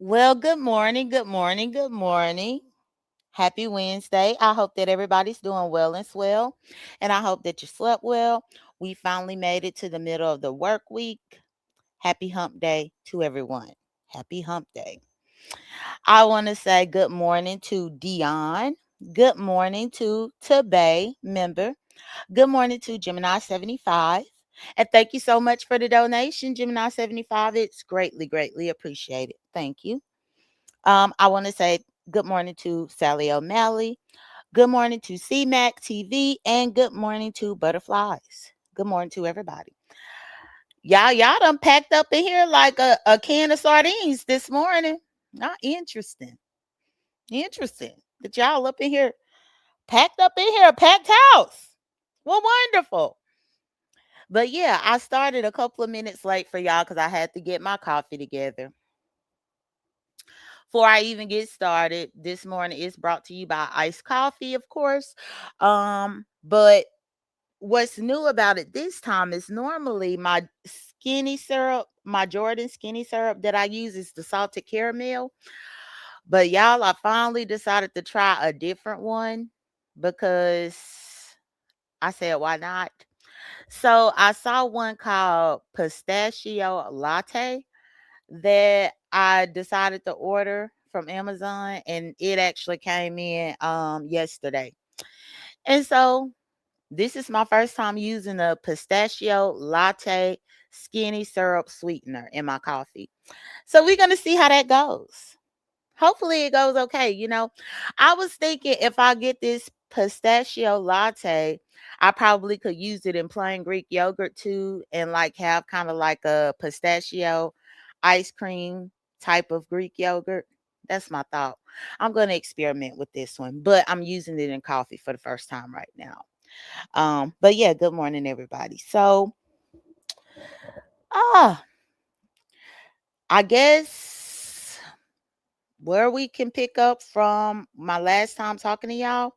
Well, good morning, good morning, good morning. Happy Wednesday. I hope that everybody's doing well and swell, and I hope that you slept well. We finally made it to the middle of the work week. Happy hump day to everyone. Happy hump day. I want to say good morning to Dion. Good morning to Tabay member. Good morning to Gemini 75. And thank you so much for the donation, Gemini 75. It's greatly, greatly appreciated. Thank you. I want to say good morning to Sally O'Malley. Good morning to CMAC TV. And good morning to Butterflies. Good morning to everybody. Y'all done packed up in here like a can of sardines this morning. Not interesting. Interesting. That y'all up in here, packed up in here, a packed house. Well, wonderful. But yeah, I started a couple of minutes late for y'all because I had to get my coffee together. Before I even get started, this morning is brought to you by Iced Coffee, of course. But what's new about it this time is normally my skinny syrup, my Jordan skinny syrup that I use is the salted caramel. But y'all, I finally decided to try a different one because I said, why not? So I saw one called Pistachio Latte that I decided to order from Amazon, and it actually came in yesterday. And so this is my first time using a pistachio latte skinny syrup sweetener in my coffee. So we're going to see how that goes. Hopefully it goes okay. I was thinking if I get this pistachio latte, I probably could use it in plain Greek yogurt too, and like have kind of like a pistachio ice cream type of Greek yogurt. That's my thought. I'm going to experiment with this one, but I'm using it in coffee for the first time right now. But yeah, good morning everybody. So, ah, I guess where we can pick up from my last time talking to y'all.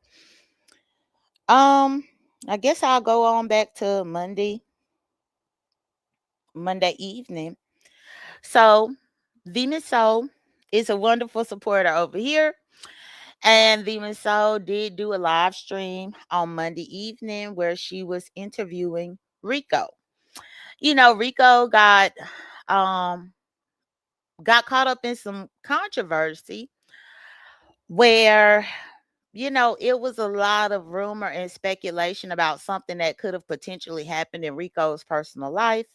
Um, I guess I'll go on back to Monday evening. So, Demon Soul is a wonderful supporter over here. And Demon Soul did do a live stream on Monday evening where she was interviewing Rico. Rico um got caught up in some controversy where it was a lot of rumor and speculation about something that could have potentially happened in Rico's personal life.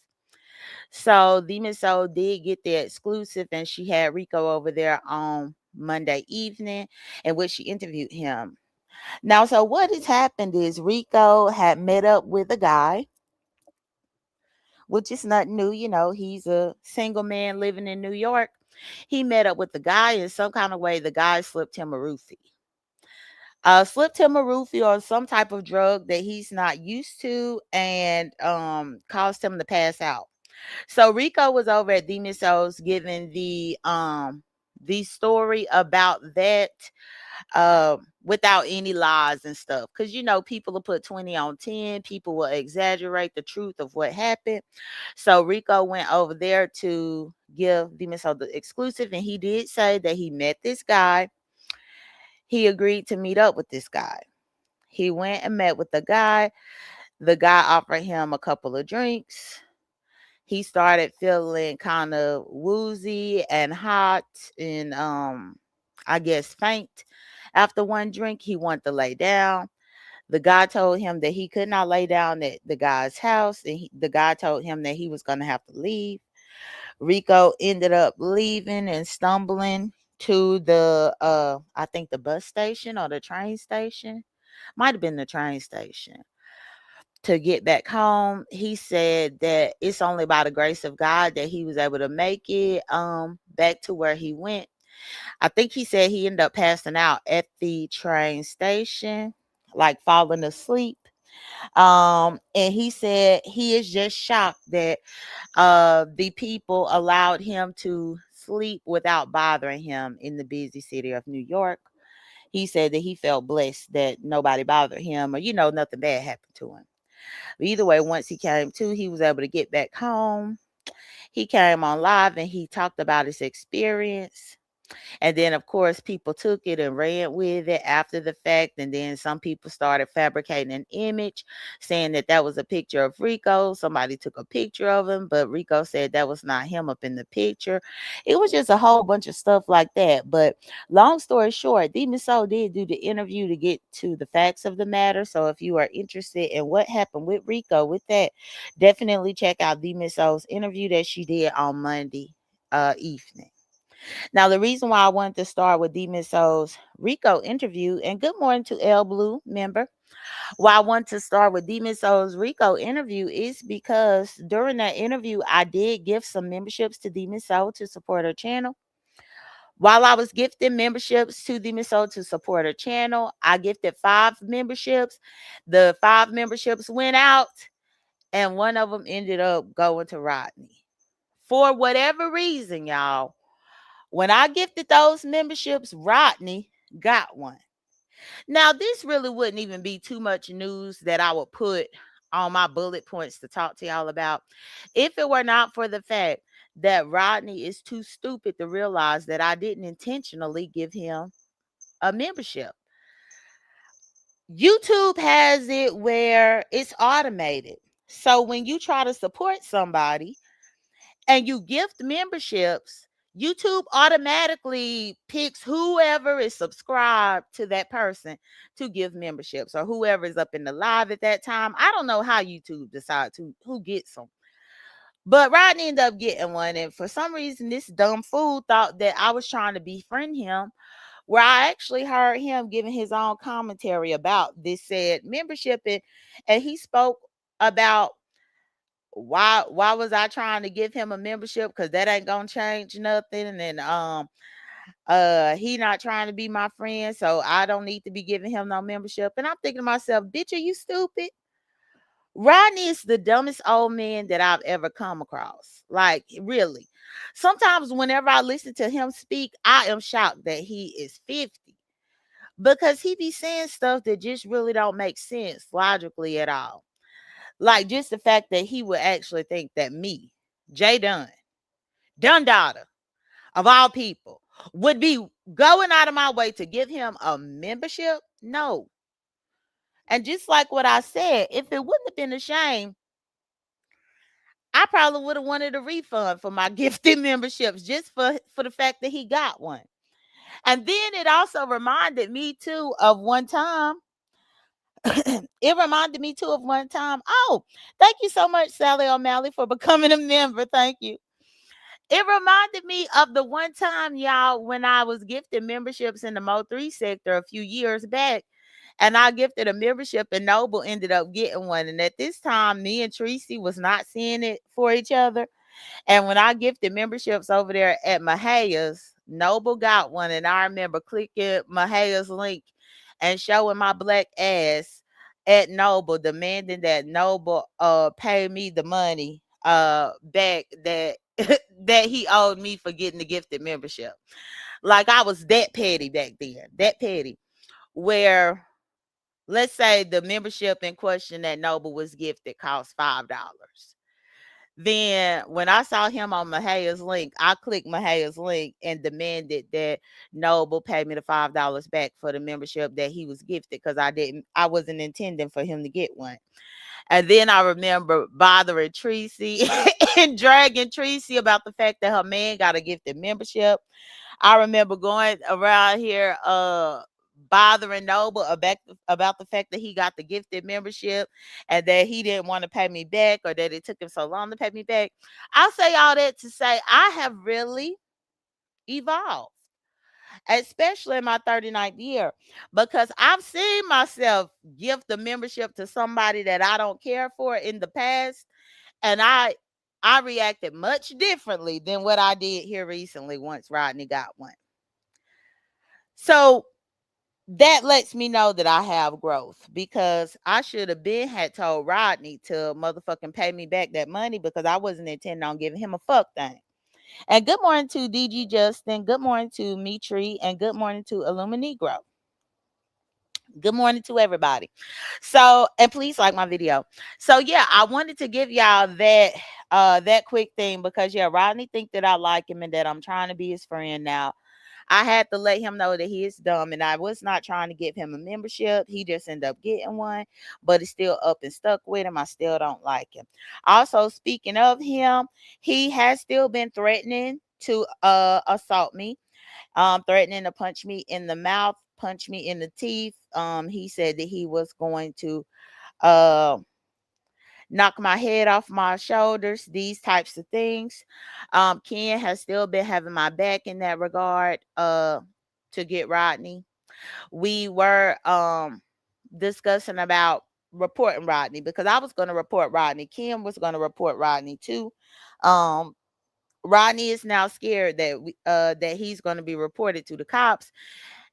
So Demon Soul did get the exclusive, and she had Rico over there on Monday evening, in which she interviewed him. Now, so what has happened is Rico had met up with a guy, which is nothing new. He's a single man living in New York. He met up with the guy in some kind of way. The guy slipped him a roofie. Slipped him a roofie or some type of drug that he's not used to, and caused him to pass out. So Rico was over at Demon Souls giving the story about that without any lies and stuff. Because people will put 20 on 10, people will exaggerate the truth of what happened. So Rico went over there to give Demon Soul the exclusive, and he did say that he met this guy. He agreed to meet up with this guy. He went and met with the guy. The guy offered him a couple of drinks. He started feeling kind of woozy and hot and I guess faint. After one drink, he wanted to lay down. The guy told him that he could not lay down at the guy's house, and the guy told him that he was going to have to leave. Rico ended up leaving and stumbling to the I think the bus station or the train station. Might have been the train station. To get back home, he said that it's only by the grace of God that he was able to make it back to where he went. I think he said he ended up passing out at the train station, like falling asleep. And he said he is just shocked that the people allowed him to sleep without bothering him in the busy city of New York. He said that he felt blessed that nobody bothered him, or nothing bad happened to him. But either way, once he came to, he was able to get back home. He came on live and he talked about his experience. And then, of course, people took it and ran with it after the fact. And then some people started fabricating an image saying that that was a picture of Rico. Somebody took a picture of him, but Rico said that was not him up in the picture. It was just a whole bunch of stuff like that. But long story short, Demon Soul did do the interview to get to the facts of the matter. So if you are interested in what happened with Rico with that, definitely check out Demon Soul's interview that she did on Monday evening. Now, the reason why I wanted to start with Demon Soul's Rico interview, and good morning to L Blue member. Why I want to start with Demon Soul's Rico interview is because during that interview, I did give some memberships to Demon Soul to support her channel. While I was gifting memberships to Demon Soul to support her channel, I gifted 5 memberships. The 5 memberships went out, and one of them ended up going to Rodney. For whatever reason, y'all, when I gifted those memberships, Rodney got one. Now, this really wouldn't even be too much news that I would put on my bullet points to talk to y'all about if it were not for the fact that Rodney is too stupid to realize that I didn't intentionally give him a membership. YouTube has it where it's automated. So when you try to support somebody, and you gift memberships, YouTube automatically picks whoever is subscribed to that person to give memberships, or whoever is up in the live at that time. I don't know how YouTube decides who gets them. But Rodney ended up getting one. And for some reason, this dumb fool thought that I was trying to befriend him, where I actually heard him giving his own commentary about this said membership. And he spoke about why was I trying to give him a membership, because that ain't gonna change nothing. And he not trying to be my friend, so I don't need to be giving him no membership. And I'm thinking to myself, bitch, are you stupid? Rodney is the dumbest old man that I've ever come across. Like, really. Sometimes whenever I listen to him speak, I am shocked that he is 50, because he be saying stuff that just really don't make sense logically at all. Like, just the fact that he would actually think that me, Jay Dunn daughter of all people, would be going out of my way to give him a membership. No. And just like what I said, if it wouldn't have been a shame, I probably would have wanted a refund for my gifted memberships, just for the fact that he got one. And then it also reminded me too of one time. It reminded me too of one time. Oh, thank you so much, Sally O'Malley, for becoming a member. Thank you. It reminded me of the one time, y'all, when I was gifted memberships in the Mo3 sector a few years back. And I gifted a membership, and Noble ended up getting one. And at this time, me and Tracy was not seeing it for each other. And when I gifted memberships over there at Mahaya's, Noble got one. And I remember clicking Mahaya's link and showing my black ass at Noble, demanding that Noble pay me the money back that that he owed me for getting the gifted membership. Like, I was that petty back then. That petty. Where, let's say the membership in question that Noble was gifted cost $5. Then when I saw him on Mahaya's link, I clicked Mahaya's link and demanded that Noble pay me the $5 back for the membership that he was gifted, because I wasn't intending for him to get one. And then I remember bothering Tracy and dragging Tracy about the fact that her man got a gifted membership. I remember going around here bothering Noble about the fact that he got the gifted membership and that he didn't want to pay me back, or that it took him so long to pay me back. I'll say all that to say I have really evolved, especially in my 39th year, because I've seen myself give the membership to somebody that I don't care for in the past, and I reacted much differently than what I did here recently once Rodney got one. So that lets me know that I have growth, because I should have been had told Rodney to motherfucking pay me back that money, because I wasn't intending on giving him a fuck thing. And good morning to DG Justin. Good morning to Mitri. And good morning to Illuminegro. Good morning to everybody. So, and please like my video. So yeah, I wanted to give y'all that quick thing, because yeah, Rodney think that I like him and that I'm trying to be his friend now. I had to let him know that he is dumb, and I was not trying to give him a membership. He just ended up getting one, but it's still up and stuck with him. I still don't like him. Also, speaking of him, he has still been threatening to assault me, threatening to punch me in the mouth, punch me in the teeth. He said that he was going to uh knock my head off my shoulders, these types of things. Ken has still been having my back in that regard, to get Rodney. We were discussing about reporting Rodney, because I was going to report Rodney. Ken was going to report Rodney too. Um, Rodney is now scared that he's going to be reported to the cops,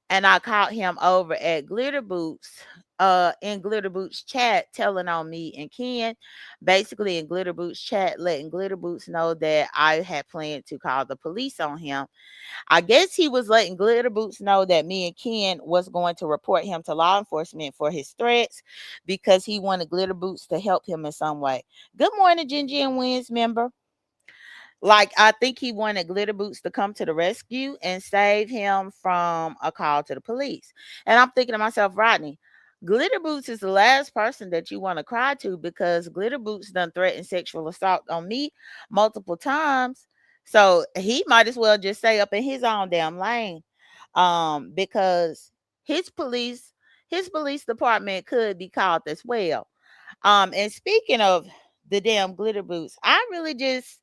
and I caught him over at Glitter Boots, in Glitter Boots chat, telling on me and Ken, basically in Glitter Boots chat, letting Glitter Boots know that I had planned to call the police on him. I guess he was letting Glitter Boots know that me and Ken was going to report him to law enforcement for his threats, because he wanted Glitter Boots to help him in some way. Good morning, Gingy and Wins member. Like, I think he wanted Glitter Boots to come to the rescue and save him from a call to the police. And I'm thinking to myself, Rodney, Glitter Boots is the last person that you want to cry to, because Glitter Boots done threatened sexual assault on me multiple times. So he might as well just stay up in his own damn lane. Because his police his police department could be called as well. And speaking of the damn Glitter Boots, I really just,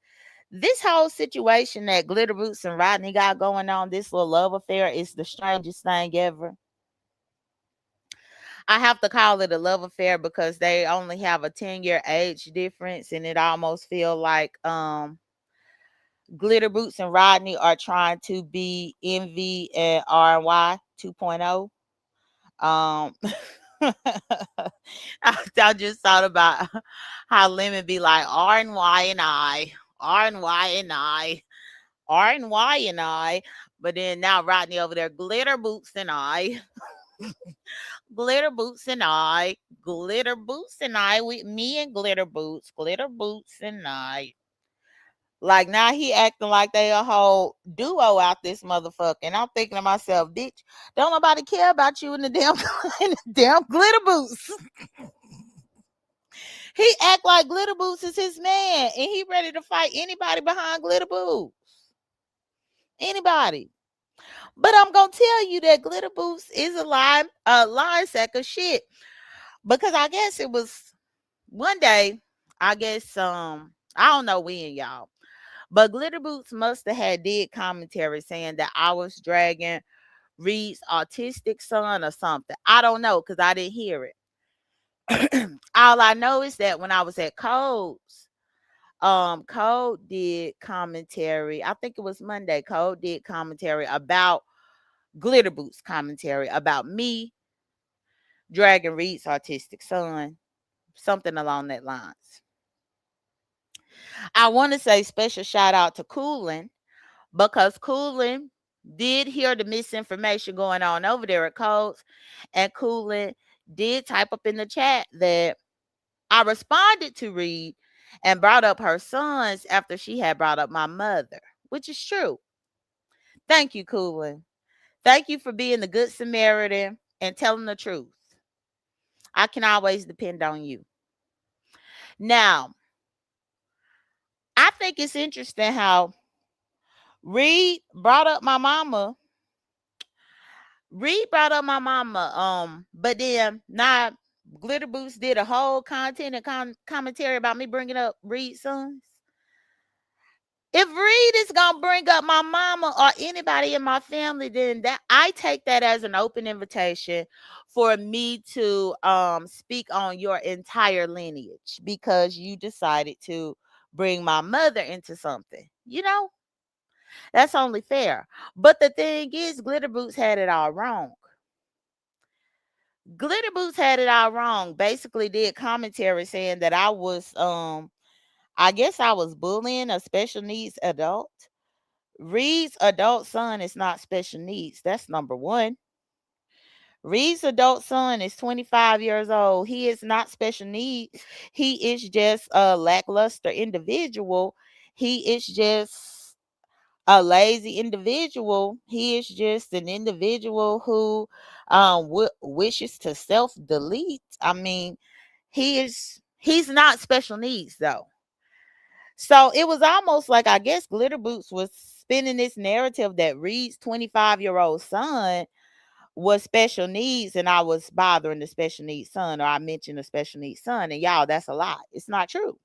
this whole situation that Glitter Boots and Rodney got going on, this little love affair, is the strangest thing ever. I have to call it a love affair because they only have a 10-year age difference, and it almost feel like Glitter Boots and Rodney are trying to be Envy and R&Y 2.0. Um I just thought about how Lemon be like R&Y and I, R&Y and I. R and Y and I, but then now Rodney over there, Glitter Boots and I, Glitter Boots and I, Glitter Boots and I, with me and Glitter Boots and I. Like, now he acting like they a whole duo out this motherfucker. And I'm thinking to myself, bitch, don't nobody care about you in the damn in the damn Glitter Boots. He act like Glitter Boots is his man, and he ready to fight anybody behind Glitter Boots. Anybody. But I'm gonna tell you that Glitter Boots is a line sack of shit. Because I guess it was one day, I guess I don't know when, y'all. But Glitter Boots must have had did commentary saying that I was dragging Reed's autistic son or something. I don't know, because I didn't hear it. All I know is that when I was at Codes, Code did commentary. I think it was Monday. Code did commentary about Glitter Boots, commentary about me dragging Reed's autistic son, something along that lines. I want to say special shout out to Coolin, because Coolin did hear the misinformation going on over there at Codes, and Coolin did type up in the chat that I responded to Reed and brought up her sons after she had brought up my mother, which is true. Thank you, Coolin. Thank you for being the good Samaritan and telling the truth. I can always depend on you. Now, I think it's interesting how Reed brought up my mama. Reed brought up my mama. But then now Glitter Boots did a whole content and commentary about me bringing up Reed's sons. If Reed is gonna bring up my mama or anybody in my family, then that I take that as an open invitation for me to speak on your entire lineage, because you decided to bring my mother into something. That's only fair. But the thing is, Glitter Boots had it all wrong. Glitter Boots had it all wrong. Basically did commentary saying that I guess I was bullying a special needs adult. Reed's adult son is not special needs. That's number one. Reed's adult son is 25 years old. He is not special needs. He is just a lackluster individual. He is just a lazy individual. He is just an individual who wishes to self delete. I mean, he's not special needs though. So it was almost like, I guess, Glitter Boots was spinning this narrative that Reed's 25-year-old son was special needs, and I was bothering the special needs son, or I mentioned the special needs son, and y'all, that's a lie. It's not true.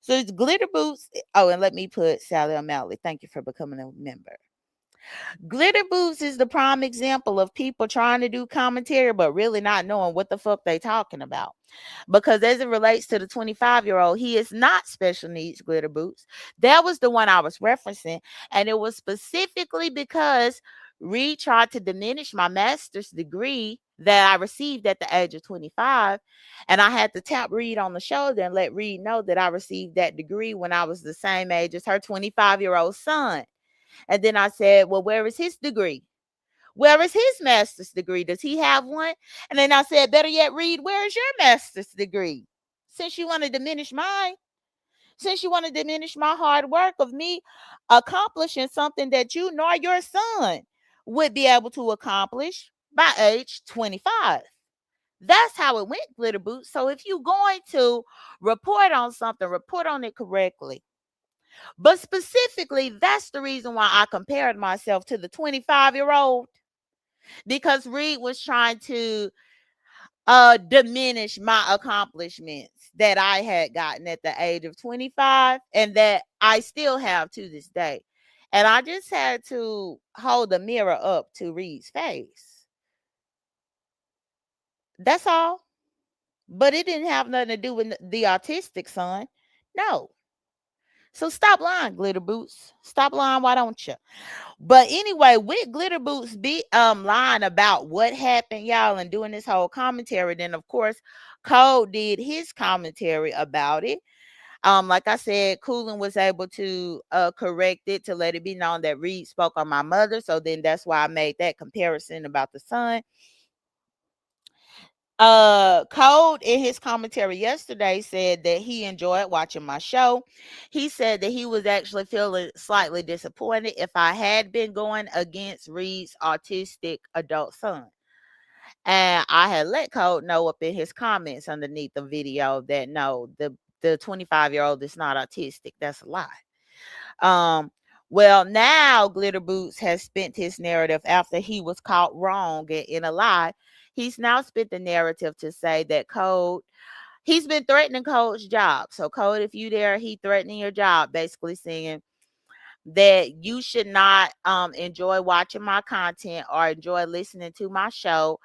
So it's Glitter Boots. Oh, and let me put Sally O'Malley. Thank you for becoming a member. Glitter Boots is the prime example of people trying to do commentary, but really not knowing what the fuck they talking about. Because as it relates to the 25-year-old, he is not special needs, Glitter Boots. That was the one I was referencing. And it was specifically because Reed tried to diminish my master's degree that I received at the age of 25. And I had to tap Reed on the shoulder and let Reed know that I received that degree when I was the same age as her 25-year-old son. And then I said, well, where is his degree? Where is his master's degree? Does he have one? And then I said, better yet, Reed, where is your master's degree? Since you want to diminish mine, since you want to diminish my hard work of me accomplishing something that you nor your son would be able to accomplish by age 25. That's how it went, Glitter Boots. So if you're going to report on something, report on it correctly. But specifically, that's the reason why I compared myself to the 25-year-old, because Reed was trying to diminish my accomplishments that I had gotten at the age of 25 and that I still have to this day. And I just had to hold the mirror up to Reed's face. That's all. But it didn't have nothing to do with the autistic son. No. So stop lying, Glitter Boots. Stop lying, why don't you? But anyway, with Glitter Boots be lying about what happened, y'all, and doing this whole commentary, then of course Code did his commentary about it. Like I said, Coolin was able to correct it to let it be known that Reed spoke on my mother. So then that's why I made that comparison about the son. Code in his commentary yesterday said that he enjoyed watching my show. He said that he was actually feeling slightly disappointed if I had been going against Reed's autistic adult son. And I had let Code know up in his comments underneath the video that no, the 25-year-old is not autistic. That's a lie. Well, now Glitter Boots has spent his narrative after he was caught wrong in a lie. He's now spent the narrative to say that Code, he's been threatening Code's job. So Code, if you there, he threatening your job, basically saying that you should not enjoy watching my content or enjoy listening to my show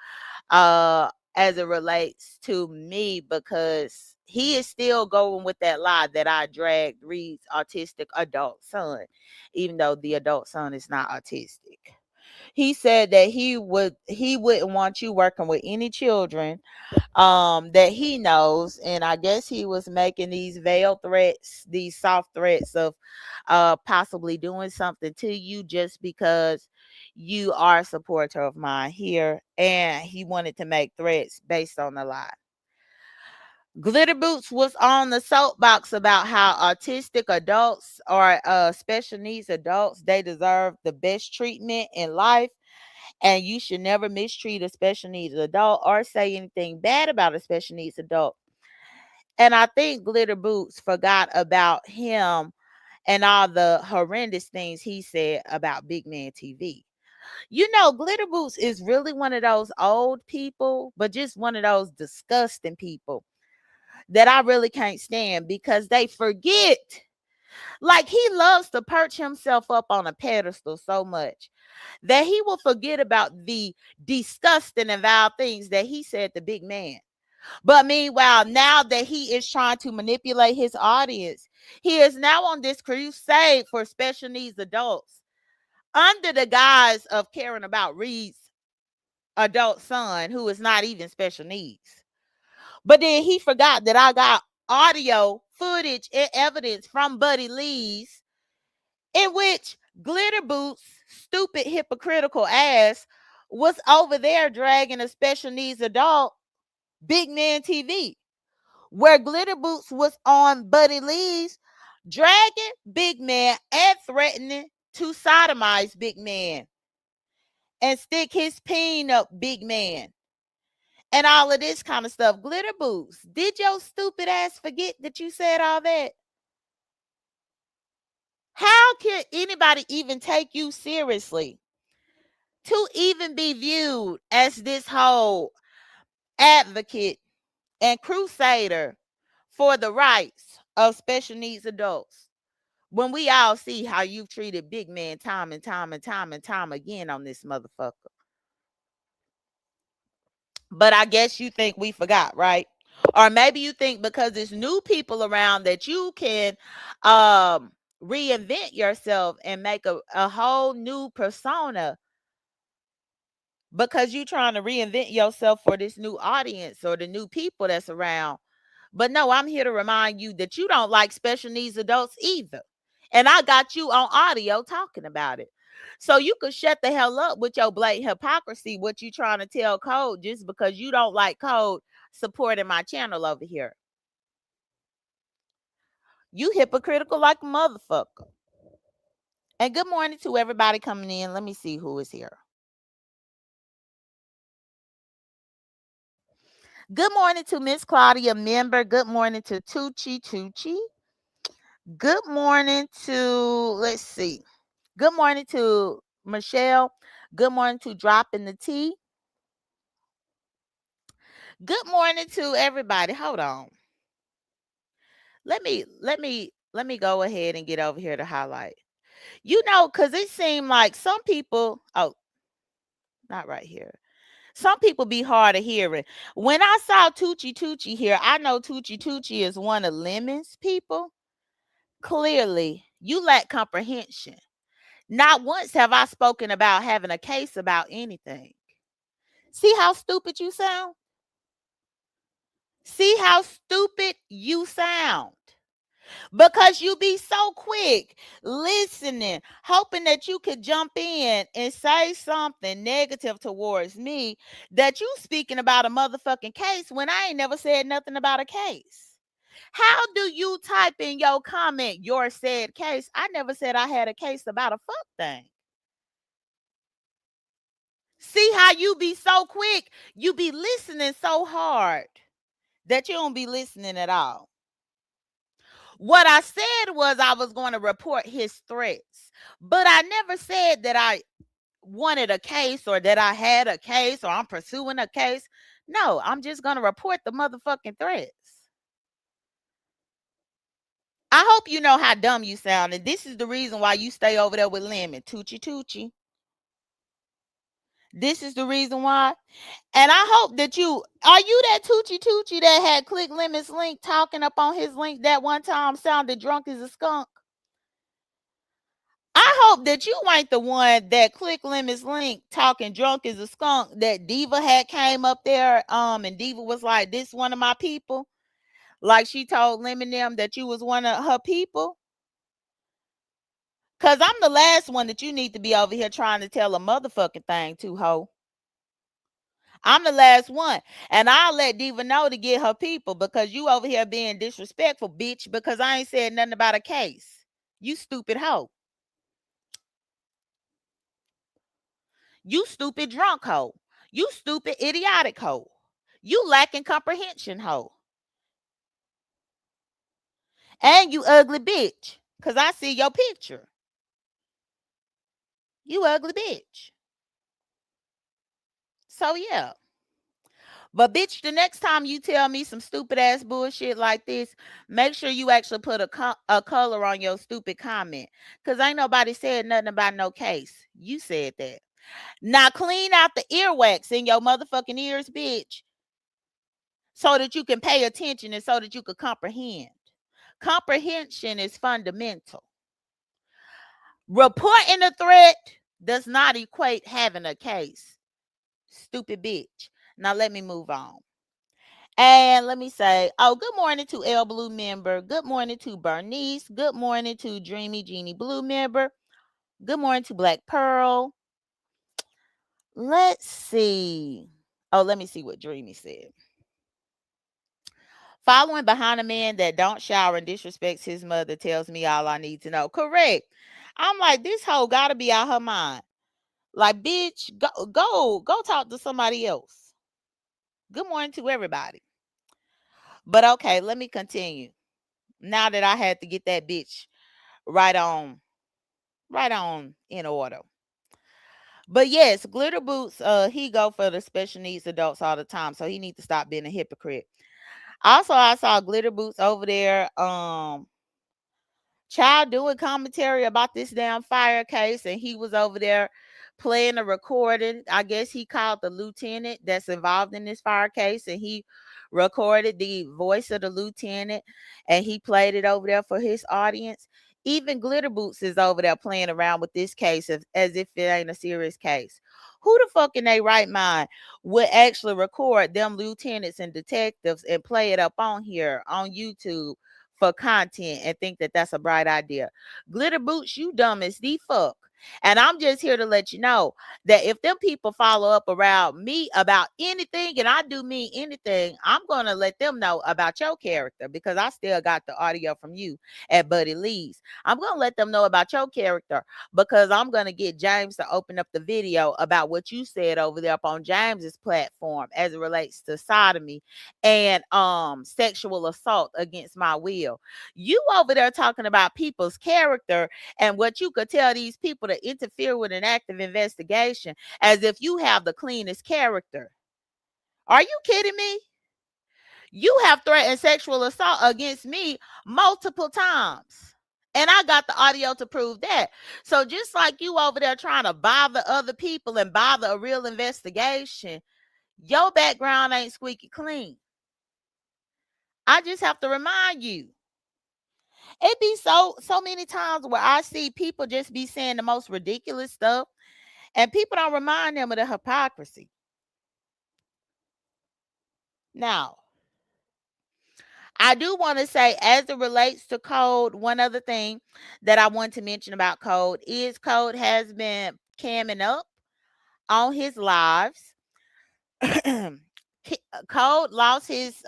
as it relates to me, because he is still going with that lie that I dragged Reed's autistic adult son, even though the adult son is not autistic. He said that he wouldn't want you working with any children that he knows, and I guess he was making these veiled threats, these soft threats of possibly doing something to you just because you are a supporter of mine here, and he wanted to make threats based on the lie. Glitter Boots was on the soapbox about how autistic adults or special needs adults, they deserve the best treatment in life, and you should never mistreat a special needs adult or say anything bad about a special needs adult. And I think Glitter Boots forgot about him and all the horrendous things he said about Big Man TV. You know, Glitter Boots is really one of those old people, but just one of those disgusting people that I really can't stand, because they forget. Like, he loves to perch himself up on a pedestal so much that he will forget about the disgusting and vile things that he said to Big Man. But meanwhile, now that he is trying to manipulate his audience, he is now on this crusade for special needs adults under the guise of caring about Reed's adult son, who is not even special needs. But then he forgot that I got audio footage and evidence from Buddy Lee's in which Glitter Boots' stupid, hypocritical ass was over there dragging a special needs adult, Big Man TV, where Glitter Boots was on Buddy Lee's dragging Big Man and threatening to sodomize big man and stick his peen up big man and all of this kind of stuff. Glitter boots. Did your stupid ass forget that you said all that? How can anybody even take you seriously to even be viewed as this whole advocate and crusader for the rights of special needs adults when we all see how you've treated big man time and time and time and time again on this motherfucker? But I guess you think we forgot, right? Or maybe you think because there's new people around that you can reinvent yourself and make a whole new persona because you're trying to reinvent yourself for this new audience or the new people that's around. But no, I'm here to remind you that you don't like special needs adults either. And I got you on audio talking about it. So you could shut the hell up with your blatant hypocrisy, what you trying to tell Code just because you don't like Code supporting my channel over here. You hypocritical like a motherfucker. And good morning to everybody coming in. Let me see who is here. Good morning to Miss Claudia Member. Good morning to Tucci. Good morning to, let's see. Good morning to Michelle. Good morning to Dropping the Tea. Good morning to everybody. Hold on. Let me go ahead and get over here to highlight. You know, because it seemed like some people, oh, not right here. Some people be hard of hearing. When I saw Tucci here, I know Tucci is one of Lemon's people. Clearly, you lack comprehension. Not once have I spoken about having a case about anything. See how stupid you sound? See how stupid you sound? Because you be so quick listening, hoping that you could jump in and say something negative towards me, that you speaking about a motherfucking case when I ain't never said nothing about a case. How do you type in your comment your said case? I never said I had a case about a fuck thing. See how you be so quick? You be listening so hard that you don't be listening at all. What I said was I was going to report his threats, but I never said that I wanted a case or that I had a case or I'm pursuing a case. No, I'm just going to report the motherfucking threats. I hope you know how dumb you sound, and this is the reason why you stay over there with Lemon, Tucci. This is the reason why. And I hope that are you that Tucci that had Click Lemon's link talking up on his link that one time sounded drunk as a skunk? I hope that you ain't the one that Click Lemon's link talking drunk as a skunk that Diva had came up there and Diva was like, this one of my people. Like she told Lemon them that you was one of her people. Cause I'm the last one that you need to be over here trying to tell a motherfucking thing to, ho. I'm the last one. And I'll let Diva know to get her people because you over here being disrespectful, bitch, because I ain't said nothing about a case. You stupid hoe. You stupid drunk hoe. You stupid idiotic hoe. You lacking comprehension hoe. And you ugly bitch. Cause I see your picture. You ugly bitch. So yeah. But bitch, the next time you tell me some stupid ass bullshit like this, make sure you actually put a color on your stupid comment. Cause ain't nobody said nothing about no case. You said that. Now clean out the earwax in your motherfucking ears, bitch. So that you can pay attention and so that you can comprehend. Comprehension is fundamental. Reporting a threat does not equate having a case. Stupid bitch. Now let me move on. And let me say, oh, good morning to L Blue member. Good morning to Bernice. Good morning to Dreamy Genie Blue member. Good morning to Black Pearl. Let's see. Oh, let me see what Dreamy said. Following behind a man that don't shower and disrespects his mother tells me all I need to know. Correct. I'm like, this hoe gotta be out her mind. Like, bitch, go talk to somebody else. Good morning to everybody. But okay, let me continue. Now that I had to get that bitch right on, right on in order. But yes, Glitter Boots, he go for the special needs adults all the time, so he need to stop being a hypocrite. Also, I saw Glitter Boots over there, child doing commentary about this damn fire case, and he was over there playing a recording. I guess he called the lieutenant that's involved in this fire case, and he recorded the voice of the lieutenant, and he played it over there for his audience. Even Glitter Boots is over there playing around with this case as if it ain't a serious case. Who the fuck in their right mind would actually record them lieutenants and detectives and play it up on here on YouTube for content and think that that's a bright idea? Glitter Boots, you dumb as the fuck. And I'm just here to let you know that if them people follow up around me about anything, and I do mean anything, I'm going to let them know about your character, because I still got the audio from you at Buddy Lee's. I'm going to let them know about your character, because I'm going to get James to open up the video about what you said over there up on James's platform as it relates to sodomy and sexual assault against my will. You over there talking about people's character and what you could tell these people to interfere with an active investigation as if you have the cleanest character. Are you kidding me? You have threatened sexual assault against me multiple times. And I got the audio to prove that. So just like you over there trying to bother other people and bother a real investigation, your background ain't squeaky clean. I just have to remind you. It be so many times where I see people just be saying the most ridiculous stuff, and people don't remind them of the hypocrisy. Now, I do want to say, as it relates to Code, one other thing that I want to mention about Code is Code has been camming up on his lives. Code lost his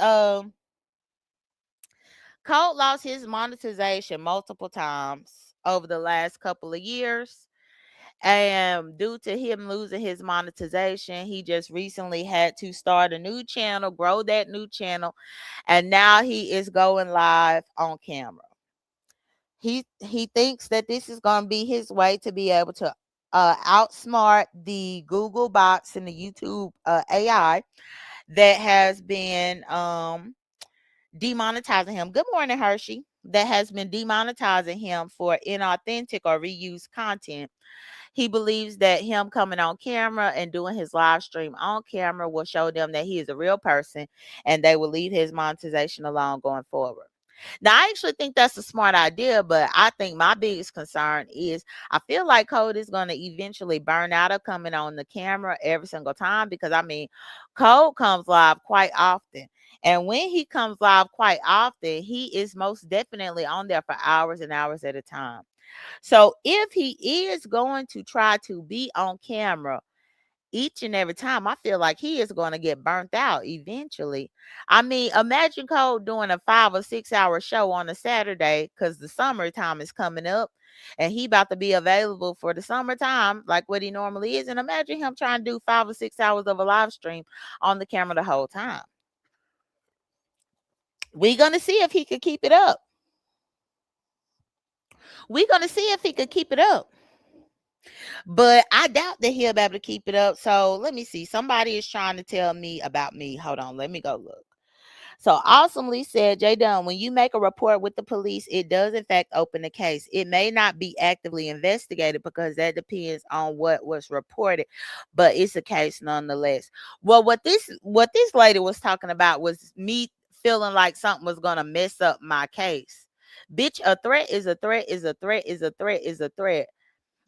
Code lost his monetization multiple times over the last couple of years. And due to him losing his monetization, he just recently had to start a new channel, grow that new channel, and now he is going live on camera. He thinks that this is going to be his way to be able to outsmart the Google bots and the YouTube AI that has been demonetizing him. Good morning, Hershey. That has been demonetizing him for inauthentic or reused content. He believes that him coming on camera and doing his live stream on camera will show them that he is a real person, and they will leave his monetization alone going forward. Now, I actually think that's a smart idea, but I think my biggest concern is I feel like Code is going to eventually burn out of coming on the camera every single time, because I mean, Code comes live quite often. And when he comes live quite often, he is most definitely on there for hours and hours at a time. So if he is going to try to be on camera each and every time, I feel like he is going to get burnt out eventually. I mean, imagine Cole doing a 5 or 6 hour show on a Saturday, because the summertime is coming up and he about to be available for the summertime like what he normally is. And imagine him trying to do 5 or 6 hours of a live stream on the camera the whole time. We're going to see if he could keep it up. We're going to see if he could keep it up. But I doubt that he'll be able to keep it up. So let me see. Somebody is trying to tell me about me. Hold on. Let me go look. So Awesomely said, Jay Dunn, when you make a report with the police, it does in fact open the case. It may not be actively investigated because that depends on what was reported, but it's a case nonetheless. Well, what this lady was talking about was me feeling like something was gonna mess up my case. Bitch, a threat is a threat is a threat is a threat is a threat.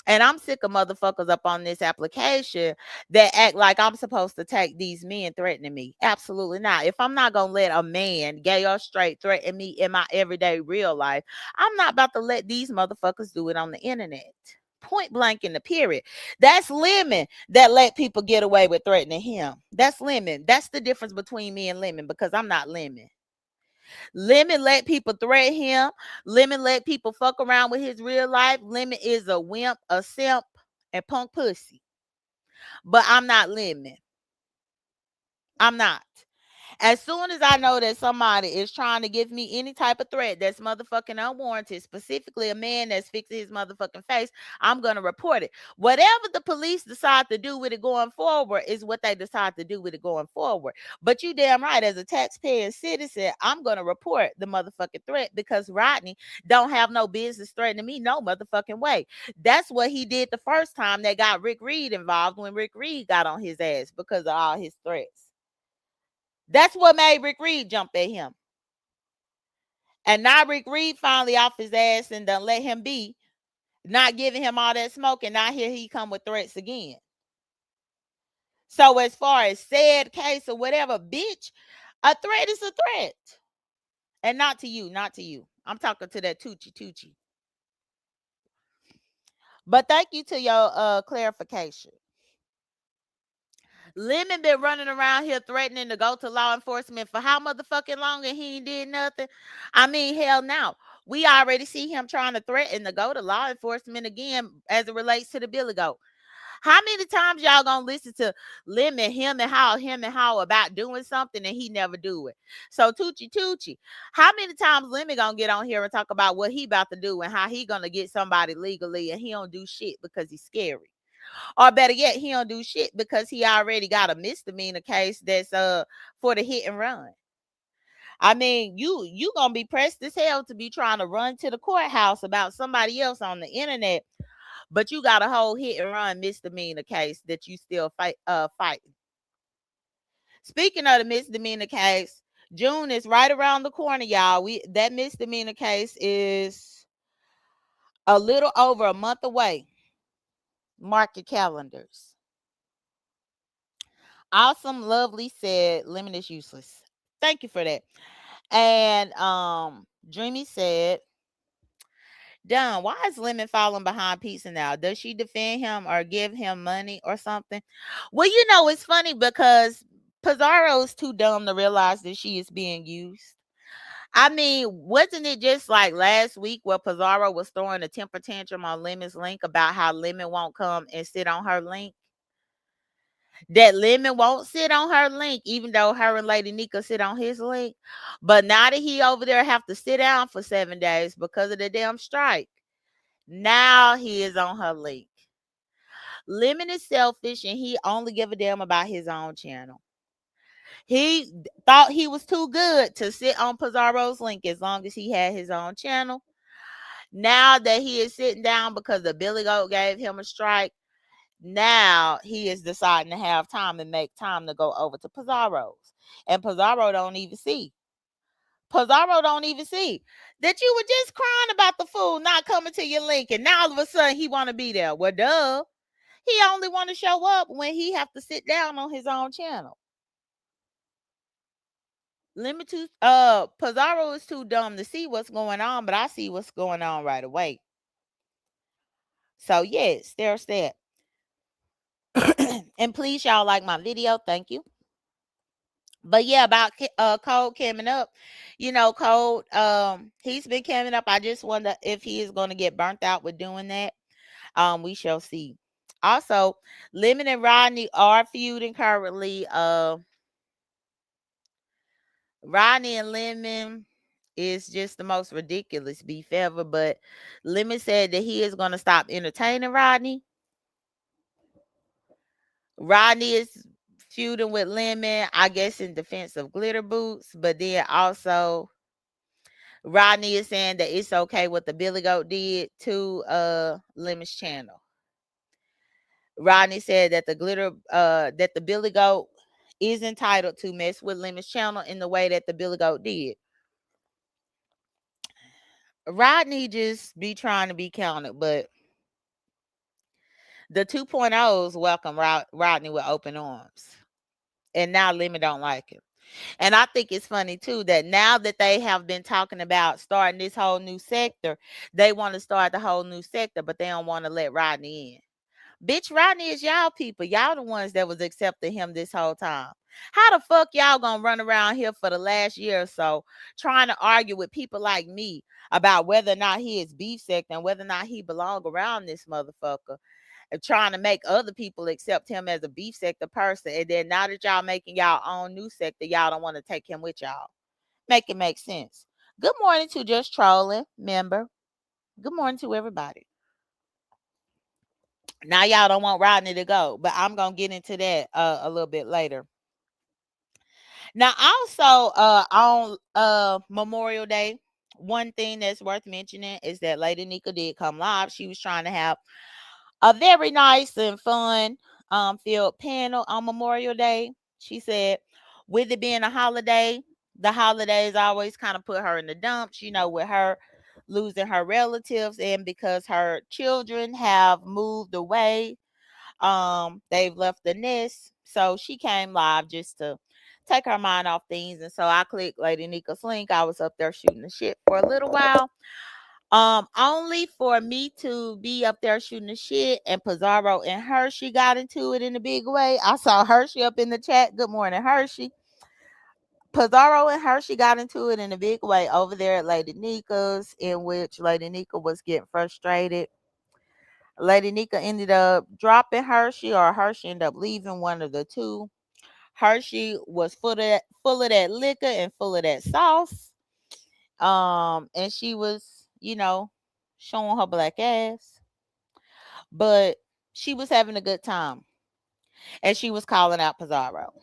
And I'm sick of motherfuckers up on this application that act like I'm supposed to take these men threatening me. Absolutely not. If I'm not going to let a man, gay or straight, threaten me in my everyday real life, I'm not about to let these motherfuckers do it on the internet. Point blank in the period. That's Lemon that let people get away with threatening him. That's Lemon. That's the difference between me and Lemon, because I'm not Lemon. Lemon let people threaten him. Lemon let people fuck around with his real life. Lemon is a wimp, a simp, and punk pussy. But I'm not Lemon. I'm not. As soon as I know that somebody is trying to give me any type of threat that's motherfucking unwarranted, specifically a man that's fixing his motherfucking face, I'm going to report it. Whatever the police decide to do with it going forward is what they decide to do with it going forward. But you damn right, as a taxpaying citizen, I'm going to report the motherfucking threat because Rodney don't have no business threatening me no motherfucking way. That's what he did the first time that got Rick Reed involved when Rick Reed got on his ass because of all his threats. That's what made Rick Reed jump at him. And now Rick Reed finally off his ass and done let him be, not giving him all that smoke, and now here he come with threats again. So as far as said case or whatever, bitch, a threat is a threat. And not to you, not to you. I'm talking to that Tucci. But thank you to your clarification. Lemon been running around here threatening to go to law enforcement for how motherfucking long and he ain't did nothing? I mean, hell now. We already see him trying to threaten to go to law enforcement again as it relates to the Billy Goat. How many times y'all gonna listen to Lemon, him and how about doing something and he never do it? So Tucci, how many times Lemon gonna get on here and talk about what he about to do and how he gonna get somebody legally and he don't do shit because he's scary? Or better yet, he don't do shit because he already got a misdemeanor case that's for the hit and run. I mean, you gonna be pressed as hell to be trying to run to the courthouse about somebody else on the internet, but you got a whole hit and run misdemeanor case that you still fighting. Speaking of the misdemeanor case, June is right around the corner, y'all. That misdemeanor case is a little over a month away. Mark your calendars. Awesome, lovely said Lemon is useless. Thank you for that. And Dreamy said, Don, why is Lemon falling behind Pizza now? Does she defend him or give him money or something? Well, it's funny because Pizarro is too dumb to realize that she is being used. I mean, wasn't it just like last week where Pizarro was throwing a temper tantrum on Lemon's link about how Lemon won't come and sit on her link? That Lemon won't sit on her link, even though her and Lady Nika sit on his link. But now that he over there have to sit down for 7 days because of the damn strike, now he is on her link. Lemon is selfish and he only give a damn about his own channel. He thought he was too good to sit on Pizarro's link as long as he had his own channel. Now that he is sitting down because the Billy Goat gave him a strike, now he is deciding to have time and make time to go over to Pizarro's. And Pizarro don't even see. Pizarro don't even see that you were just crying about the fool not coming to your link. And now all of a sudden he want to be there. Well, duh. He only want to show up when he have to sit down on his own channel. Pizarro is too dumb to see what's going on, but I see what's going on right away. So yes, there's that. And please, y'all like my video. Thank you. But yeah, about Code coming up, Code, he's been coming up. I just wonder if he is going to get burnt out with doing that. We shall see. Also, Lemon and Rodney are feuding currently. Rodney and Lemon is just the most ridiculous beef ever. But Lemon said that he is going to stop entertaining Rodney. Rodney is feuding with Lemon, I guess, in defense of Glitter Boots. But then also, Rodney is saying that it's okay what the Billy Goat did to Lemon's channel. Rodney said that that the Billy Goat is entitled to mess with Lemon's channel in the way that the Billy Goat did. Rodney just be trying to be counted, but the 2.0s welcome Rodney with open arms. And now Lemon don't like him. And I think it's funny too that now that they have been talking about starting this whole new sector, they want to start the whole new sector, but they don't want to let Rodney in. Bitch, Rodney is y'all people. Y'all the ones that was accepting him this whole time. How the fuck y'all gonna run around here for the last year or so trying to argue with people like me about whether or not he is beef sect and whether or not he belong around this motherfucker, and trying to make other people accept him as a beef sector person, and then now that y'all making y'all own new sector, y'all don't want to take him with y'all. Make it make sense. Good morning to Just Trolling member. Good morning to everybody. Now y'all don't want Rodney to go, but I'm gonna get into that a little bit later. Now, also on Memorial Day, one thing that's worth mentioning is that Lady Nika did come live. She was trying to have a very nice and fun filled panel on Memorial Day. She said, with it being a holiday, the holidays always kind of put her in the dumps, with her losing her relatives, and because her children have moved away, they've left the nest. So she came live just to take her mind off things. And so I clicked Lady Nika's link. I was up there shooting the shit for a little while. Only for me to be up there shooting the shit, and Pizarro and Hershey got into it in a big way. I saw Hershey up in the chat. Good morning, Hershey. Pizarro and Hershey got into it in a big way over there at Lady Nika's, in which Lady Nika was getting frustrated. Lady Nika ended up dropping Hershey, or Hershey ended up leaving, one of the two. Hershey was full of that liquor and full of that sauce. And she was, showing her black ass, but she was having a good time, and she was calling out Pizarro.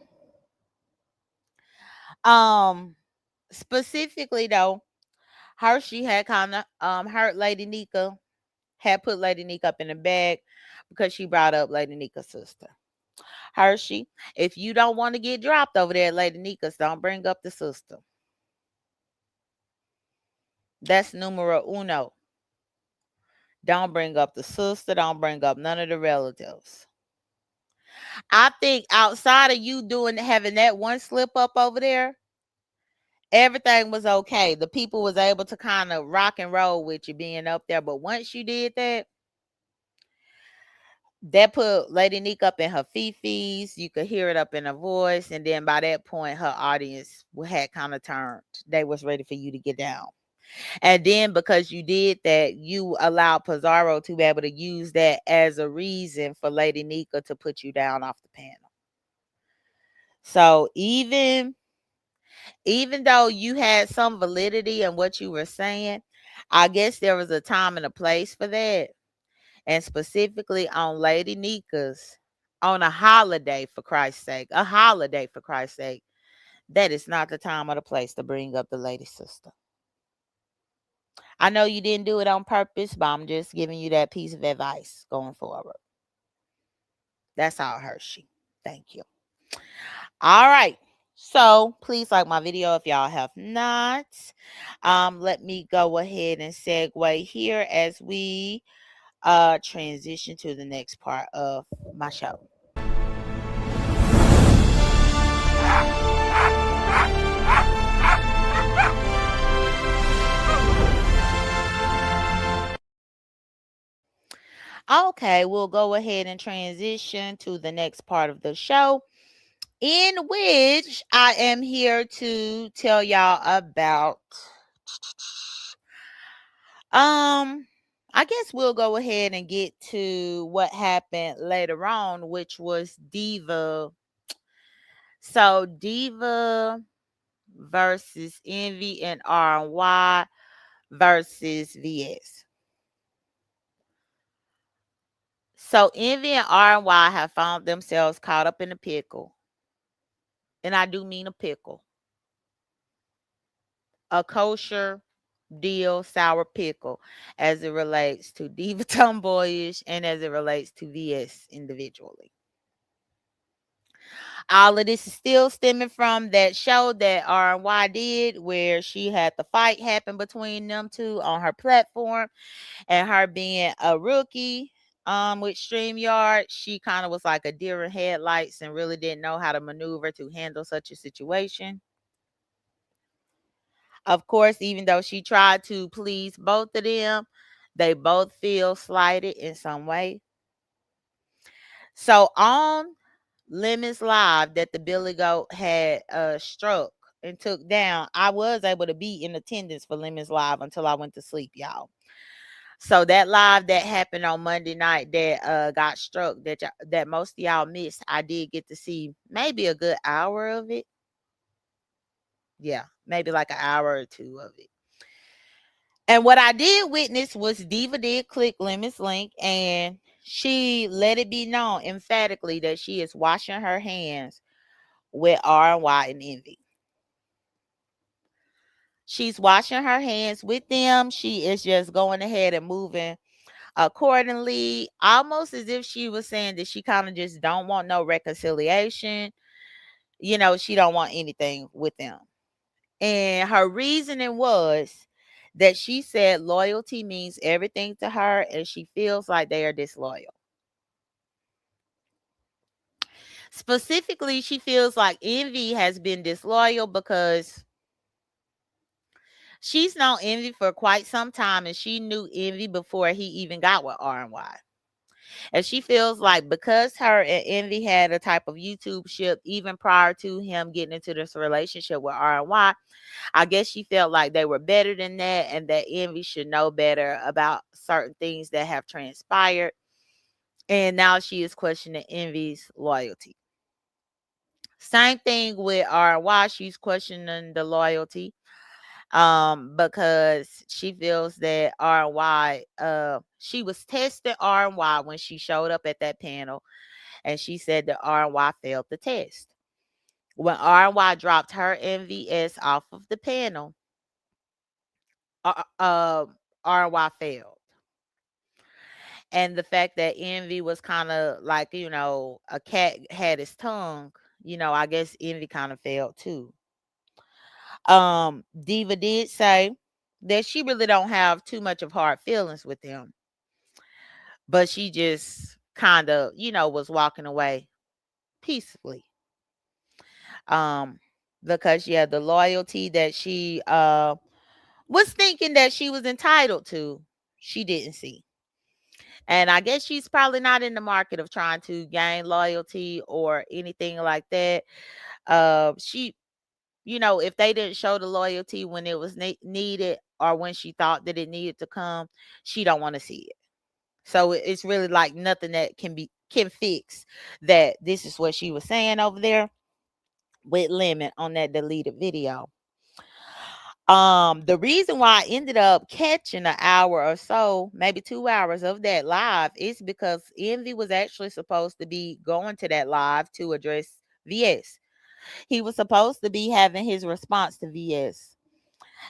Um, Specifically though, Hershey had kind of hurt Lady Nika, had put Lady Nika up in the bag because she brought up Lady Nika's sister. Hershey, if you don't want to get dropped over there at Lady Nika's, don't bring up the sister. That's numero uno. Don't bring up the sister. Don't bring up none of the relatives. I think outside of you having that one slip up over there, everything was okay. The people was able to kind of rock and roll with you being up there. But once you did that, that put Lady Nika up in her fifis. You could hear it up in her voice. And then by that point, her audience had kind of turned. They was ready for you to get down. And then because you did that, you allowed Pizarro to be able to use that as a reason for Lady Nika to put you down off the panel. So even though you had some validity in what you were saying, I guess there was a time and a place for that. And specifically on Lady Nika's, on a holiday, for Christ's sake, that is not the time or the place to bring up the lady sister. I know you didn't do it on purpose, but I'm just giving you that piece of advice going forward. That's all, Hershey. Thank you. All right. So please like my video if y'all have not. Let me go ahead and segue here as we transition to the next part of my show. Okay, we'll go ahead and transition to the next part of the show, in which I am here to tell y'all about I guess we'll go ahead and get to what happened later on, which was Diva. So Diva versus Envy and R&Y versus VS. So Envy and R&Y have found themselves caught up in a pickle. And I do mean a pickle. A kosher deal sour pickle, as it relates to Diva Tomboyish and as it relates to VS individually. All of this is still stemming from that show that R&Y did, where she had the fight happen between them two on her platform, and her being a rookie with StreamYard, she kind of was like a deer in headlights and really didn't know how to maneuver to handle such a situation. Of course, even though she tried to please both of them, they both feel slighted in some way. So on Lemon's live that the Billy Goat had struck and took down, I was able to be in attendance for Lemon's live until I went to sleep, y'all. So that live that happened on Monday night that got struck that most of y'all missed, I did get to see maybe a good hour of it. Yeah, maybe like an hour or two of it. And what I did witness was Diva did click Lemon's link, and she let it be known emphatically that she is washing her hands with R&Y and Envy. She's washing her hands with them. She is just going ahead and moving accordingly, almost as if she was saying that she kind of just don't want no reconciliation. She don't want anything with them. And her reasoning was that she said loyalty means everything to her and she feels like they are disloyal. Specifically, she feels like Envy has been disloyal because she's known Envy for quite some time and she knew Envy before he even got with R&Y. And she feels like because her and Envy had a type of YouTube ship even prior to him getting into this relationship with R&Y, I guess she felt like they were better than that and that Envy should know better about certain things that have transpired. And now she is questioning Envy's loyalty. Same thing with R&Y. She's questioning the loyalty because she feels that R&Y she was testing R&Y when she showed up at that panel, and she said that R&Y failed the test. When R&Y dropped her MVS off of the panel, R&Y failed. And the fact that Envy was kind of like, a cat had his tongue, I guess Envy kind of failed too. Diva did say that she really don't have too much of hard feelings with him, but she just kind of, was walking away peacefully. Um, because yeah, the loyalty that she was thinking that she was entitled to, she didn't see. And I guess she's probably not in the market of trying to gain loyalty or anything like that. She, if they didn't show the loyalty when it was needed or when she thought that it needed to come, she don't want to see it. So it's really like nothing that can fix that. This is what she was saying over there with Lemon on that deleted video. The reason why I ended up catching an hour or so, maybe 2 hours of that live is because Envy was actually supposed to be going to that live to address VS. He was supposed to be having his response to VS.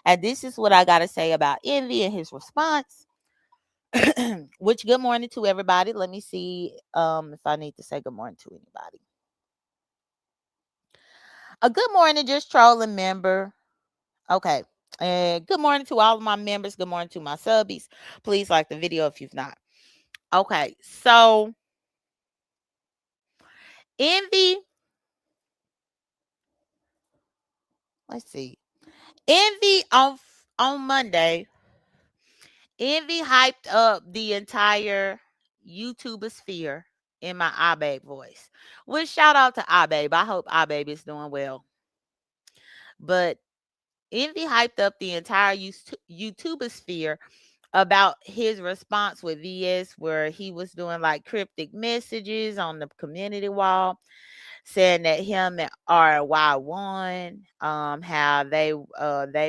And this is what I got to say about Envy and his response. Which good morning to everybody. Let me see if I need to say good morning to anybody. A good morning, just trolling member. Okay. And good morning to all of my members. Good morning to my subbies. Please like the video if you've not. Okay, so Envy. Let's see. Envy on Monday. Envy hyped up the entire YouTuber sphere in my iBabe voice. Which shout out to iBabe. I hope iBabe is doing well. But Envy hyped up the entire YouTuber sphere about his response with VS, where he was doing like cryptic messages on the community wall, saying that him and R&Y won, how they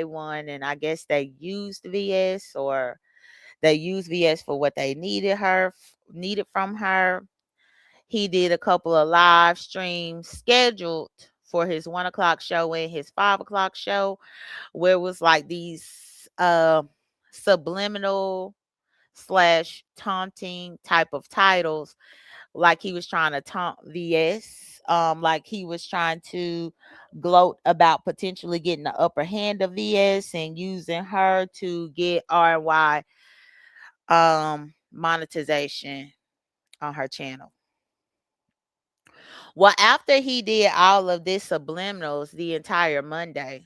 won, and I guess they used VS or they used VS for what they needed from her. He did a couple of live streams scheduled for his 1 o'clock show and his 5 o'clock show, where it was like these subliminal slash taunting type of titles, like he was trying to taunt VS, like he was trying to gloat about potentially getting the upper hand of VS and using her to get RY monetization on her channel. Well, after he did all of this subliminals the entire Monday,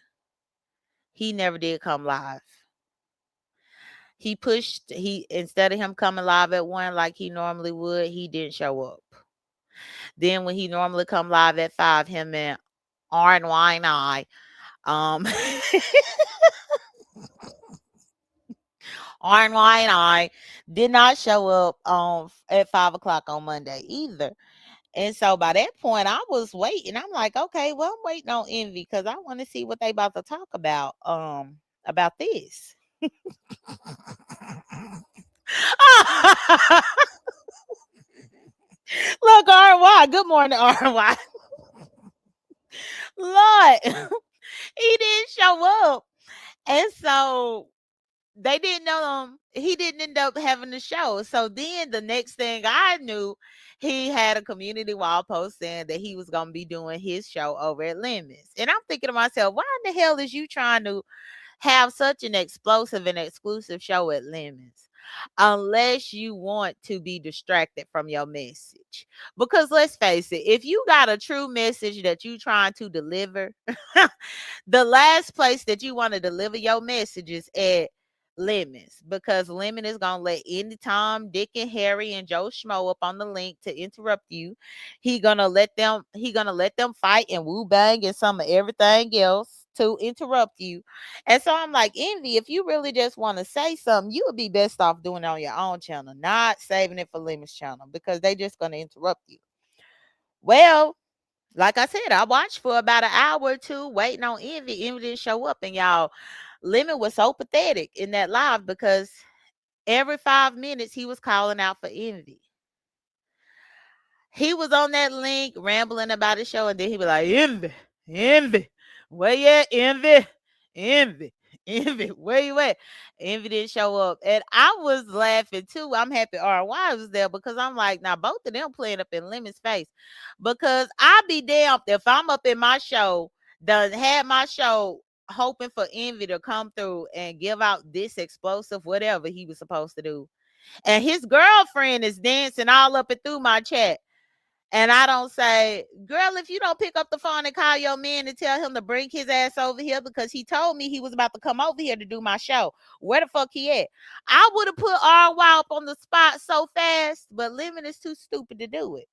he never did come live. He instead of him coming live at 1 like he normally would, he didn't show up. Then when he normally come live at 5, him and RNY um RNY did not show up at 5 o'clock on Monday either. And so by that point, I was waiting. I'm like, okay, well, I'm waiting on Envy because I want to see what they about to talk about this. Look, RY. Good morning, RY. Lord, he didn't show up. And so they didn't know he didn't end up having the show. So then the next thing I knew, he had a community wall post saying that he was gonna be doing his show over at Lemons. And I'm thinking to myself, why in the hell is you trying to have such an explosive and exclusive show at Lemons unless you want to be distracted from your message? Because let's face it, if you got a true message that you trying to deliver, the last place that you want to deliver your message is at Lemons, because Lemon is gonna let any Tom, Dick, and Harry and Joe Schmo up on the link to interrupt you. He gonna let them fight and woo bang and some of everything else to interrupt you. And so I'm like, Envy, if you really just want to say something, you would be best off doing it on your own channel, not saving it for Lemon's channel, because they just gonna interrupt you. Well, like I said, I watched for about an hour or two waiting on Envy. Envy didn't show up, and y'all, Lemon was so pathetic in that live because every 5 minutes he was calling out for Envy. He was on that link rambling about his show, and then he was like, Envy, Envy, where you at, Envy? Envy, Envy, where you at? Envy didn't show up. And I was laughing too. I'm happy RY was there because I'm like, now both of them playing up in Lemon's face. Because I be damned if I'm up in my show, done had my show hoping for Envy to come through and give out this explosive whatever he was supposed to do. And his girlfriend is dancing all up and through my chat. And I don't say, girl, if you don't pick up the phone and call your man and tell him to bring his ass over here because he told me he was about to come over here to do my show. Where the fuck he at? I would have put RY up on the spot so fast, but Lemon is too stupid to do it.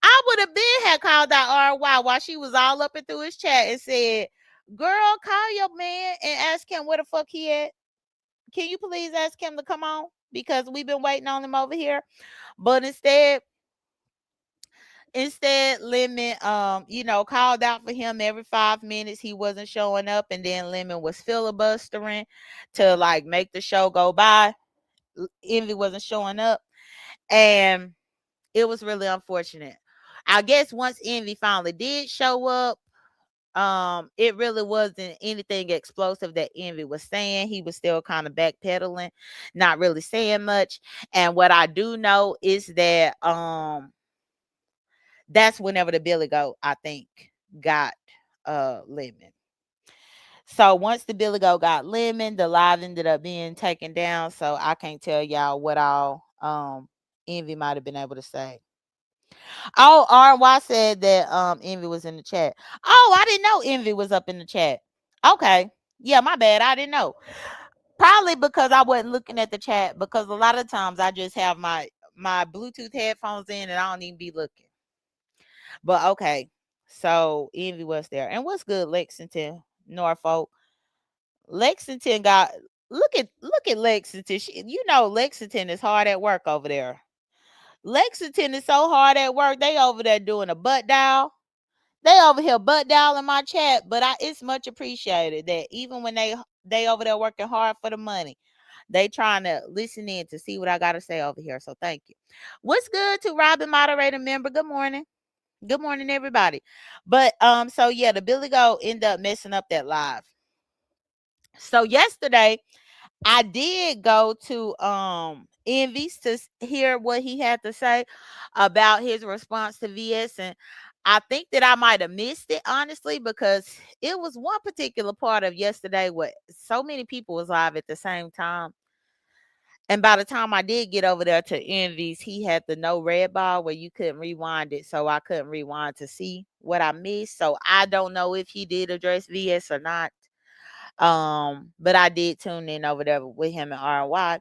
I would have been had called out RY while she was all up and through his chat and said, girl, call your man and ask him where the fuck he at. Can you please ask him to come on? Because we've been waiting on him over here. But instead, Lemon, called out for him every 5 minutes. He wasn't showing up, and then Lemon was filibustering to like make the show go by. Envy wasn't showing up, and it was really unfortunate. I guess once Envy finally did show up, it really wasn't anything explosive that Envy was saying. He was still kind of backpedaling, not really saying much. And what I do know is that that's whenever the Billy Goat, I think, got Lemon. So once the Billy Goat got Lemon, the live ended up being taken down. So I can't tell y'all what all Envy might have been able to say. Oh, RY said that Envy was in the chat. Oh, I didn't know Envy was up in the chat. Okay. Yeah, my bad. I didn't know. Probably because I wasn't looking at the chat, because a lot of times I just have my Bluetooth headphones in and I don't even be looking. But okay. So Envy was there. And what's good, Lexington, Norfolk? Lexington got look at Lexington. Lexington is hard at work over there. Lexington is so hard at work. They over there doing a butt dial. They over here butt dialing my chat, but it's much appreciated that even when they over there working hard for the money, they trying to listen in to see what I gotta say over here. So thank you. What's good to Robin, moderator member? Good morning. Good morning, everybody. But so yeah, the Billy Goat end up messing up that live. So yesterday, I did go to Envy's to hear what he had to say about his response to VS, and I think that I might have missed it, honestly, because it was one particular part of yesterday where so many people was live at the same time. And by the time I did get over there to Envy's, he had the no red bar where you couldn't rewind it. So I couldn't rewind to see what I missed. So I don't know if he did address VS or not. But I did tune in over there with him and RY.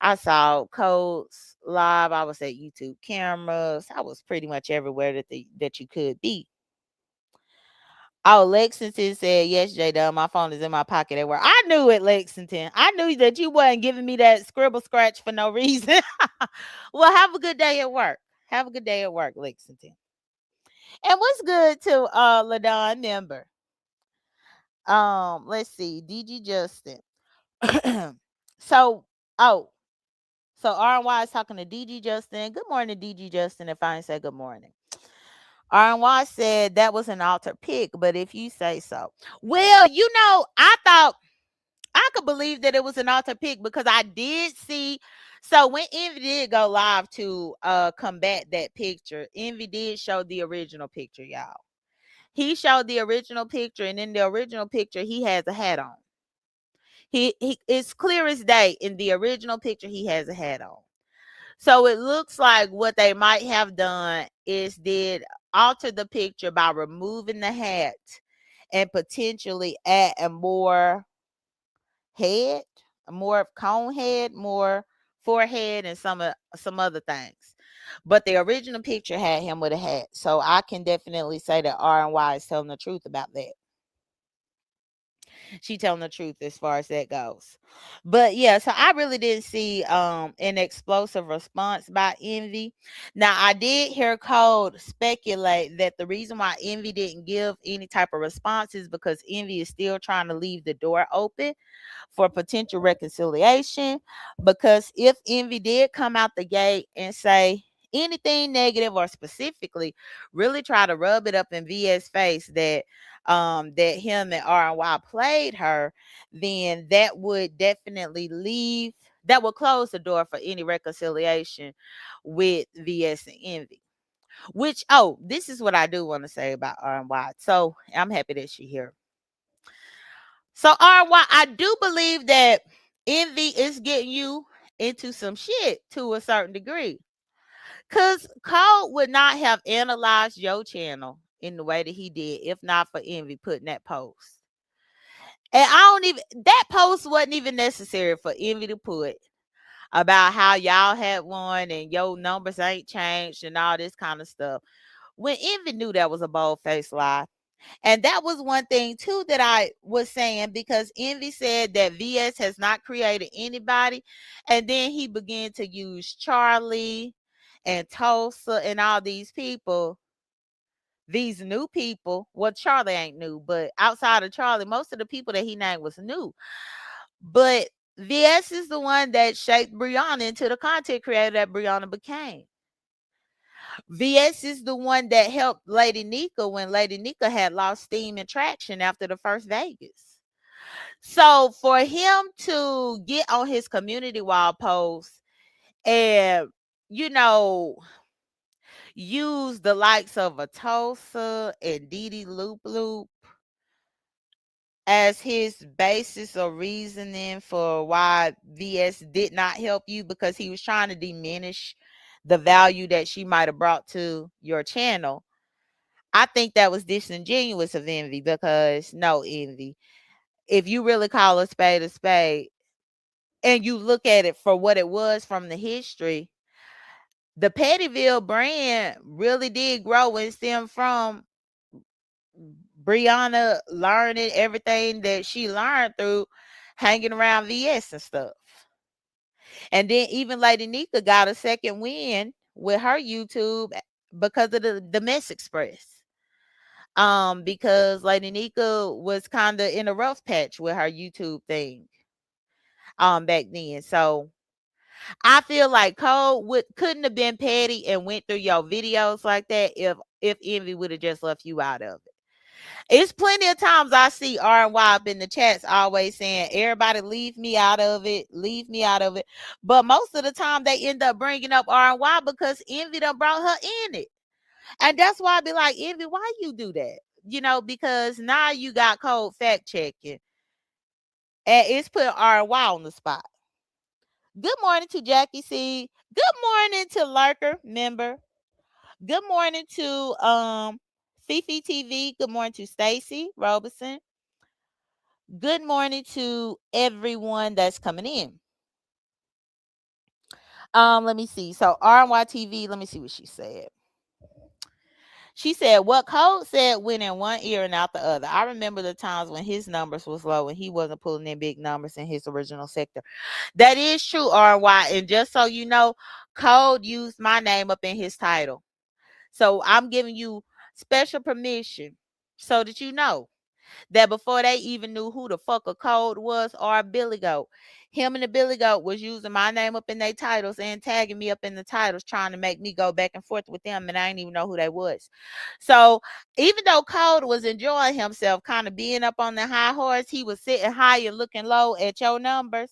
I saw Codes live. I was at YouTube cameras. I was pretty much everywhere that you could be. Oh, Lexington said, yes, J Dub, my phone is in my pocket at work. I knew it, Lexington. I knew that you wasn't giving me that scribble scratch for no reason. Well, have a good day at work. Have a good day at work, Lexington. And what's good to Ladon member? Let's see, DG Justin. so oh, so RY is talking to DG Justin. Good morning, DG Justin, if I ain't say good morning. RY said that was an alter pick, but if you say so. Well, I thought I could believe that it was an alter pick because I did see. So when Envy did go live to combat that picture, Envy did show the original picture, y'all. He showed the original picture, and in the original picture, he has a hat on. He it's clear as day. In the original picture, he has a hat on. So it looks like what they might have done is did alter the picture by removing the hat and potentially add a more head, more cone head, more forehead, and some other things. But the original picture had him with a hat, so I can definitely say that R&Y is telling the truth about that. She telling the truth as far as that goes. But yeah, so I really didn't see an explosive response by Envy. Now I did hear Code speculate that the reason why Envy didn't give any type of response is because Envy is still trying to leave the door open for potential reconciliation. Because if Envy did come out the gate and say anything negative or specifically really try to rub it up in VS face that him and R&Y played her, then that would definitely that would close the door for any reconciliation with VS and Envy. Which, this is what I do want to say about R&Y. So I'm happy that she's here. So R&Y, I do believe that Envy is getting you into some shit to a certain degree. Cause Cole would not have analyzed your channel in the way that he did if not for Envy putting that post. And that post wasn't even necessary for Envy to put about how y'all had won and your numbers ain't changed and all this kind of stuff. When Envy knew that was a bold-faced lie. And that was one thing too that I was saying, because Envy said that VS has not created anybody. And then he began to use Charlie and Tulsa and all these people, these new people. Well, Charlie ain't new, but outside of Charlie, most of the people that he named was new. But VS is the one that shaped Brianna into the content creator that Brianna became. VS is the one that helped Lady Nika when Lady Nika had lost steam and traction after the first Vegas. So for him to get on his community wall post and, use the likes of Atosa and Didi Loop Loop as his basis or reasoning for why VS did not help you, because he was trying to diminish the value that she might have brought to your channel. I think that was disingenuous of Envy, because no, Envy, if you really call a spade and you look at it for what it was from the history, the Pettyville brand really did grow and stem from Brianna learning everything that she learned through hanging around VS and stuff. And then even Lady Nika got a second win with her YouTube because of the Mess Express. Because Lady Nika was kind of in a rough patch with her YouTube thing back then. So I feel like Cole couldn't have been petty and went through your videos like that if Envy would have just left you out of it. It's plenty of times I see R&Y up in the chats always saying, everybody leave me out of it, leave me out of it. But most of the time they end up bringing up R&Y because Envy done brought her in it. And that's why I be like, Envy, why you do that? Because now you got Code fact checking. And it's put R&Y on the spot. Good morning to Jackie C. Good morning to Lurker member. Good morning to Fifi TV. Good morning to Stacy Robeson. Good morning to everyone that's coming in. Let me see. So RNYTV, let me see what she said. She said what Code said went in one ear and out the other. I remember the times when his numbers was low and he wasn't pulling in big numbers in his original sector. That is true, RY. And just so you know, Code used my name up in his title. So I'm giving you special permission so that you know that before they even knew who the fuck a Code was or a Billy Goat, him and the Billy Goat was using my name up in their titles and tagging me up in the titles, trying to make me go back and forth with them, and I didn't even know who they was. So even though Code was enjoying himself, kind of being up on the high horse, he was sitting high and looking low at your numbers.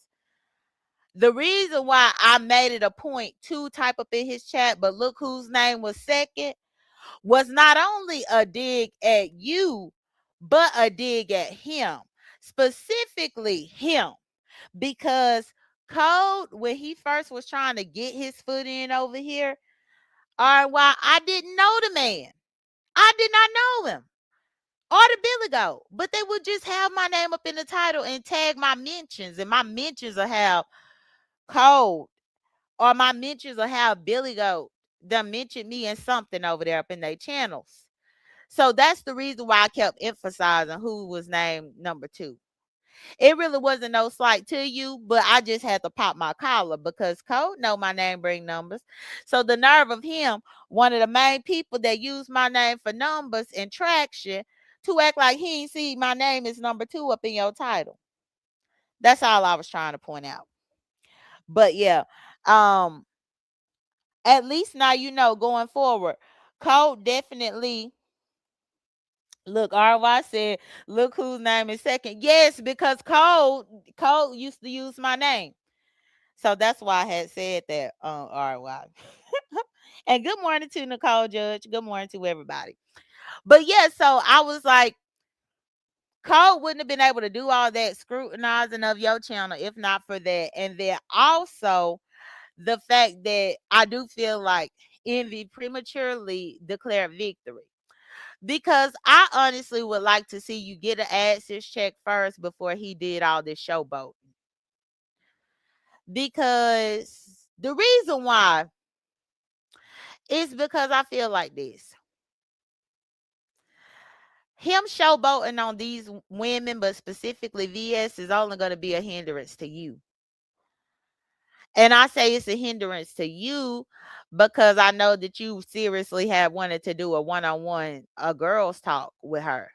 The reason why I made it a point to type up in his chat, but look whose name was second, was not only a dig at you, but a dig at him, specifically him, because Code, when he first was trying to get his foot in over here, or while I didn't know the man, I did not know him or the Billy Goat, but they would just have my name up in the title and tag my mentions, and my mentions will have Code, or my mentions will have Billy Goat. They mentioned me and something over there up in their channels. So that's the reason why I kept emphasizing who was named number two. It really wasn't no slight to you, but I just had to pop my collar because Code know my name bring numbers. So the nerve of him, one of the main people that use my name for numbers and traction, to act like he ain't see my name is number two up in your title. That's all I was trying to point out. But yeah, um, at least now you know going forward. Code definitely. Look, RY said, look whose name is second. Yes, because Code used to use my name. So that's why I had said that, RY. And good morning to Nicole Judge. Good morning to everybody. But yeah, so I was like, Code wouldn't have been able to do all that scrutinizing of your channel if not for that. And then also the fact that I do feel like Envy prematurely declared victory. Because I honestly would like to see you get an AdSense check first before he did all this showboat. Because the reason why is because I feel like this. Him showboating on these women, but specifically VS, is only going to be a hindrance to you. And I say it's a hindrance to you because I know that you seriously have wanted to do a one-on-one, a girls talk with her.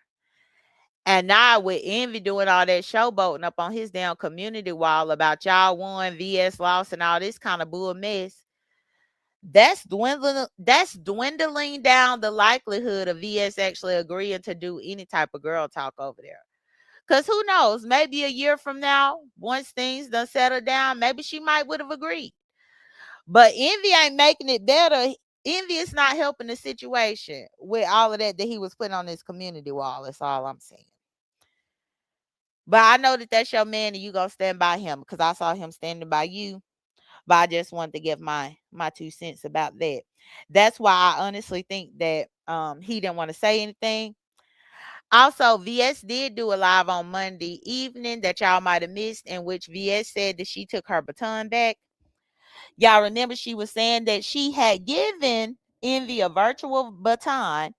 And now with Envy doing all that showboating up on his damn community wall about y'all won, VS lost, and all this kind of bull mess, that's dwindling down the likelihood of VS actually agreeing to do any type of girl talk over there. Cause who knows? Maybe a year from now, once things done settle down, maybe she might would have agreed. But Envy ain't making it better. Envy is not helping the situation with all of that he was putting on his community wall. That's all I'm saying. But I know that that's your man and you gonna stand by him because I saw him standing by you. But I just wanted to give my 2 cents about that. That's why I honestly think that he didn't want to say anything. Also, VS did do a live on Monday evening that y'all might have missed, in which VS said that she took her baton back. Y'all remember she was saying that she had given Envy a virtual baton.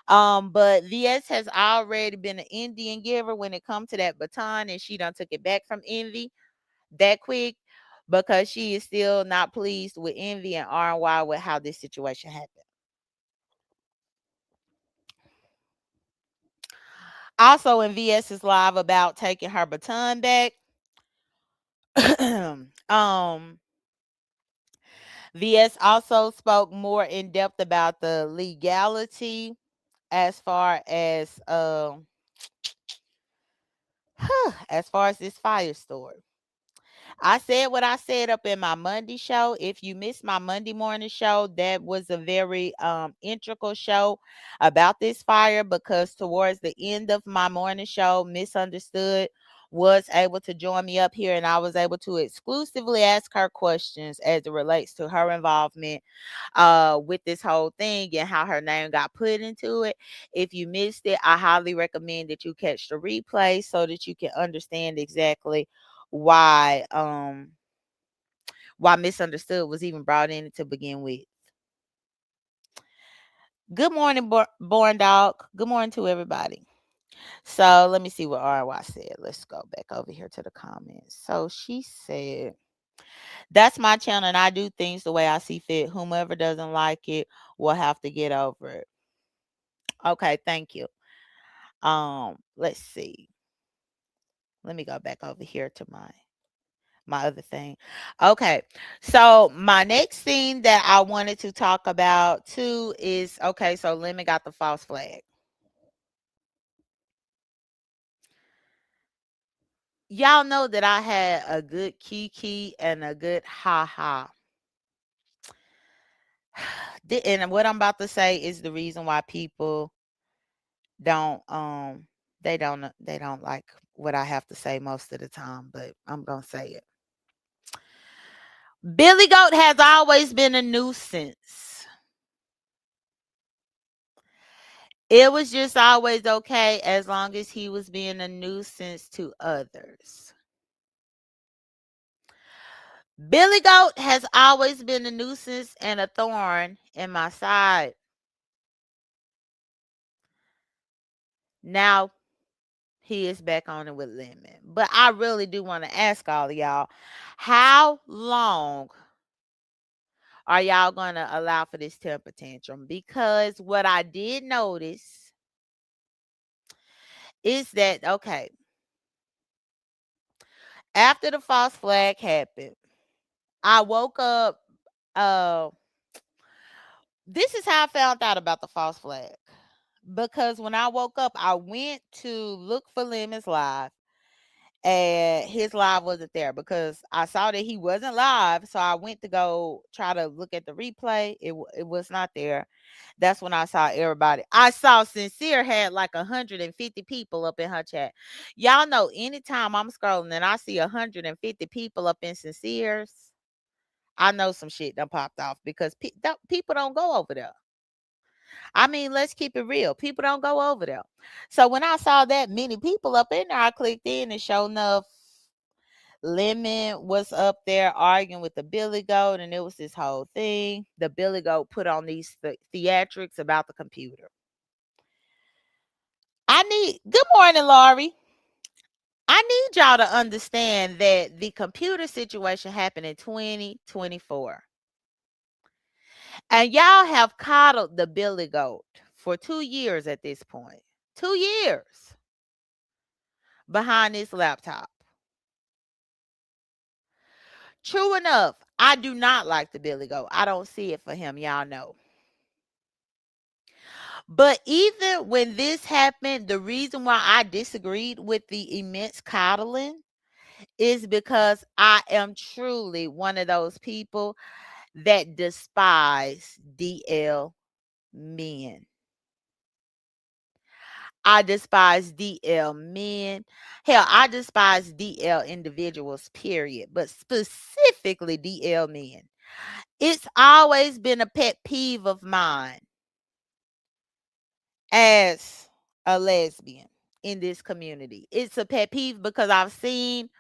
But VS has already been an Indian giver when it comes to that baton, and she done took it back from Envy that quick because she is still not pleased with Envy and RY with how this situation happened. Also in VS's live about taking her baton back, um, VS also spoke more in depth about the legality as far as as far as this fire story. I said what I said up in my Monday show. If you missed my Monday morning show, that was a very integral show about this fire because towards the end of my morning show, Misunderstood was able to join me up here and I was able to exclusively ask her questions as it relates to her involvement with this whole thing and how her name got put into it. If you missed it, I highly recommend that you catch the replay so that you can understand exactly why why Misunderstood was even brought in to begin with. Good morning, Born Dog. Good morning to everybody. So let me see what RY said. Let's go back over here to the comments. So she said, that's my channel and I do things the way I see fit. Whomever doesn't like it will have to get over it. Okay, thank you. Let's see. Let me go back over here to my other thing. Okay. So my next thing that I wanted to talk about too is, okay, so Lemon got the false flag. Y'all know that I had a good kiki and a good ha ha. And what I'm about to say is the reason why people don't they don't like what I have to say most of the time, but I'm gonna say it. Billy Goat has always been a nuisance. It was just always okay as long as he was being a nuisance to others. Billy Goat has always been a nuisance and a thorn in my side. Now he is back on it with Lemon. But I really do want to ask all of y'all, how long are y'all going to allow for this temper tantrum? Because what I did notice is that, okay, after the false flag happened, I woke up. This is how I found out about the false flag. Because when I woke up, I went to look for Lemon's live, and his live wasn't there because I saw that he wasn't live. So I went to go try to look at the replay. It was not there. That's when I saw everybody. I saw Sincere had like 150 people up in her chat. Y'all know anytime I'm scrolling and I see 150 people up in Sincere's, I know some shit done popped off because people don't go over there. I mean, let's keep it real. People don't go over there. So when I saw that many people up in there, I clicked in and sure enough, Lemon was up there arguing with the Billy Goat, and it was this whole thing. The Billy Goat put on these theatrics about the computer. Good morning, Laurie. I need y'all to understand that the computer situation happened in 2024. And y'all have coddled the Billy Goat for 2 years at this point. 2 years behind this laptop. True enough, I do not like the Billy Goat. I don't see it for him, y'all know. But even when this happened, the reason why I disagreed with the immense coddling is because I am truly one of those people that despise DL men. I despise DL men. Hell, I despise DL individuals, period, but specifically DL men. It's always been a pet peeve of mine as a lesbian in this community. It's a pet peeve because I've seen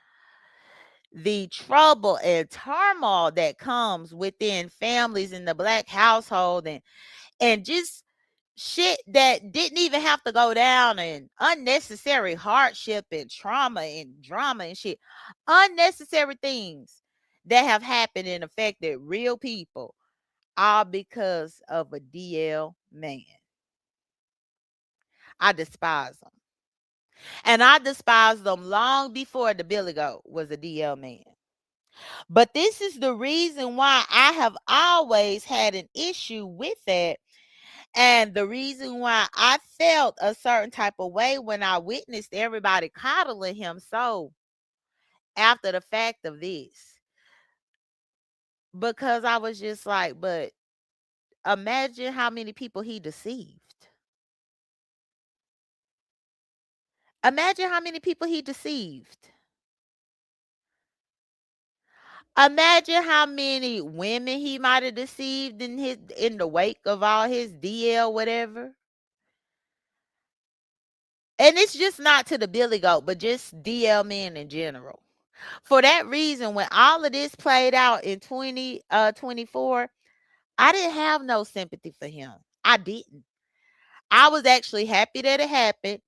the trouble and turmoil that comes within families in the Black household, and just shit that didn't even have to go down, and unnecessary hardship and trauma and drama and shit. Unnecessary things that have happened and affected real people, all because of a DL man. I despise them. And I despised them long before the Billy Goat was a DL man. But this is the reason why I have always had an issue with that. And the reason why I felt a certain type of way when I witnessed everybody coddling him so after the fact of this. Because I was just like, but imagine how many people he deceived. Imagine how many people he deceived. Imagine how many women he might have deceived in the wake of all his DL whatever. And it's just not to the Billy Goat, but just DL men in general. For that reason, when all of this played out in 2024, I didn't have no sympathy for him. I didn't. I was actually happy that it happened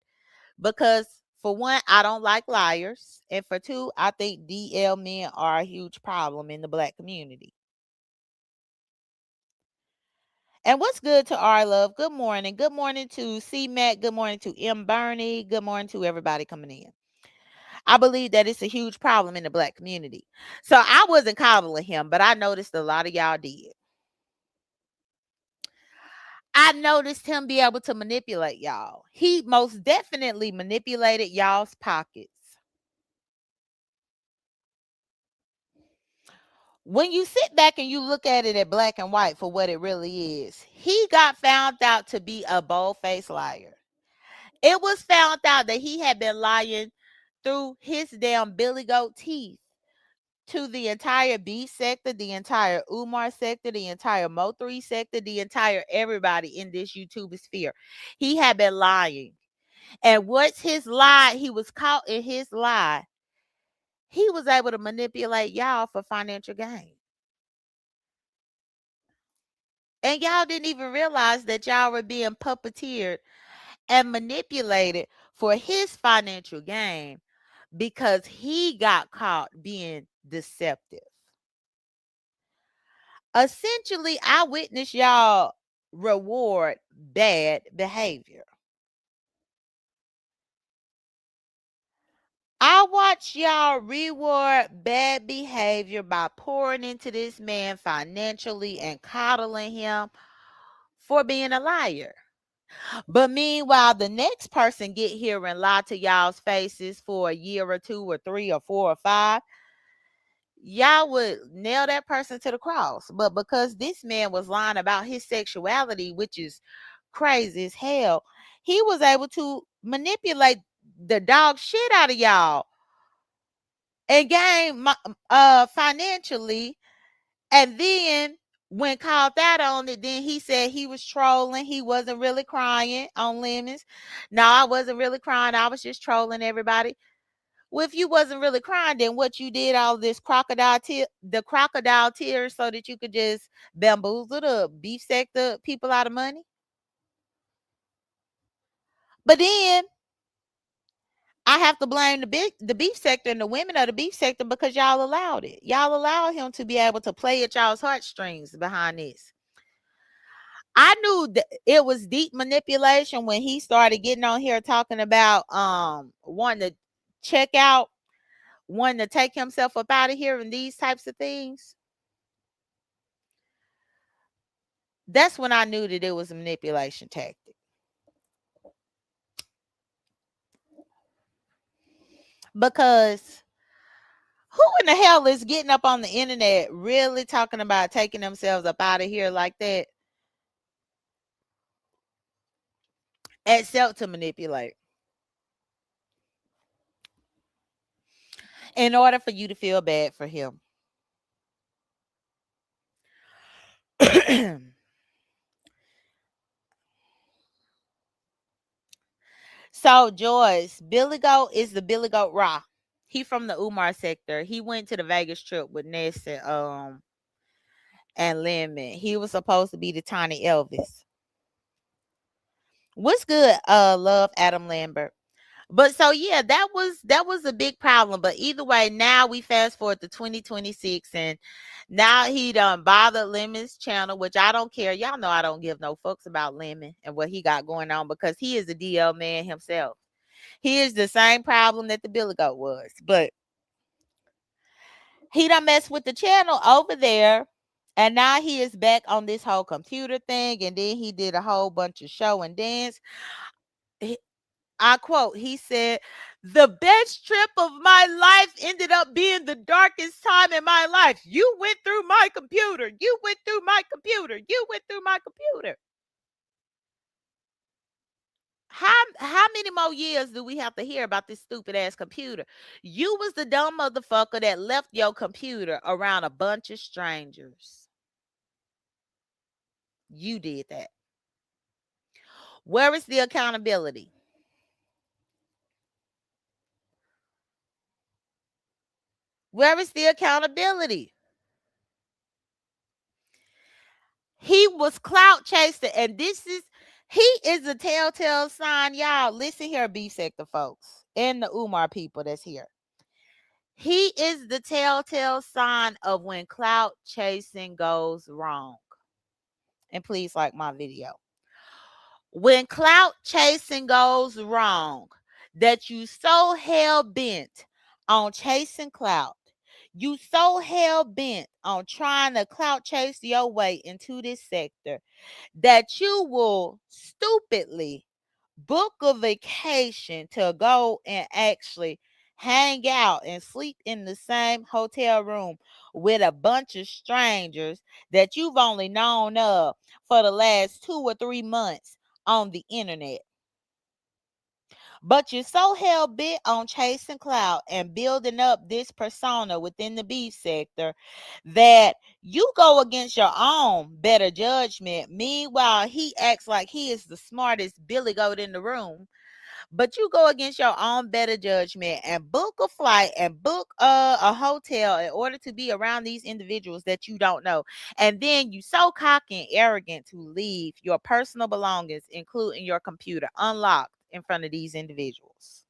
because, for one, I don't like liars. And for two, I think DL men are a huge problem in the black community. And what's good to our love? Good morning. Good morning to C Mac. Good morning to M Bernie. Good morning to everybody coming in. I believe that it's a huge problem in the black community. So I wasn't coddling him, but I noticed a lot of y'all did. I noticed him be able to manipulate y'all. He most definitely manipulated y'all's pockets. When you sit back and you look at it at black and white for what it really is, he got found out to be a bold-faced liar. It was found out that he had been lying through his damn Billy Goat teeth to the entire B sector, the entire Umar sector, the entire Mo3 sector, the entire everybody in this YouTube sphere. He had been lying. And what's his lie? He was caught in his lie. He was able to manipulate y'all for financial gain. And y'all didn't even realize that y'all were being puppeteered and manipulated for his financial gain because he got caught being deceptive. Essentially, I witnessed y'all reward bad behavior. I watch y'all reward bad behavior by pouring into this man financially and coddling him for being a liar. But meanwhile, the next person get here and lie to y'all's faces for a year or two or three or four or five, y'all would nail that person to the cross. But because this man was lying about his sexuality, which is crazy as hell, he was able to manipulate the dog shit out of y'all and gain financially. And then when called out on it, then he said he was trolling. He wasn't really crying on Lemons. No, I wasn't really crying. I was just trolling everybody. Well, if you wasn't really crying, then what you did all this the crocodile tears so that you could just bamboozle the beef sector people out of money. But then I have to blame the beef sector and the women of the beef sector because y'all allowed it. Y'all allowed him to be able to play at y'all's heartstrings behind this. I knew that it was deep manipulation when he started getting on here talking about wanting to check out, wanting to take himself up out of here and these types of things. That's when I knew that it was a manipulation tactic. Because who in the hell is getting up on the internet really talking about taking themselves up out of here like that? Except to manipulate. In order for you to feel bad for him. So Joyce, Billy Goat is the Billy Goat Raw. He from the Umar sector. He went to the Vegas trip with Ness and Lemon. He was supposed to be the Tiny Elvis. What's good? Love Adam Lambert. But so yeah, that was a big problem. But either way, now we fast forward to 2026, and now he done bothered Lemon's channel, which I don't care. Y'all know I don't give no fucks about Lemon and what he got going on because he is a DL man himself. He is the same problem that the Billy Goat was, but he done messed with the channel over there. And now he is back on this whole computer thing. And then he did a whole bunch of show and dance. I quote, he said, "The best trip of my life ended up being the darkest time in my life. You went through my computer. You went through my computer. You went through my computer." How many more years do we have to hear about this stupid ass computer? You was the dumb motherfucker that left your computer around a bunch of strangers. You did that. Where is the accountability? Where is the accountability? He was clout chasing, and he is a telltale sign. Y'all, listen here, beef sector folks, and the Umar people that's here. He is the telltale sign of when clout chasing goes wrong. And please like my video. When clout chasing goes wrong, that you so hell bent on chasing clout, you so hell bent on trying to clout chase your way into this sector, that you will stupidly book a vacation to go and actually hang out and sleep in the same hotel room with a bunch of strangers that you've only known of for the last 2 or 3 months on the internet. But you're so hell bent on chasing clout and building up this persona within the beef sector that you go against your own better judgment. Meanwhile, he acts like he is the smartest Billy Goat in the room. But you go against your own better judgment and book a flight and book a hotel in order to be around these individuals that you don't know. And then you so cocky and arrogant to leave your personal belongings, including your computer, unlocked in front of these individuals.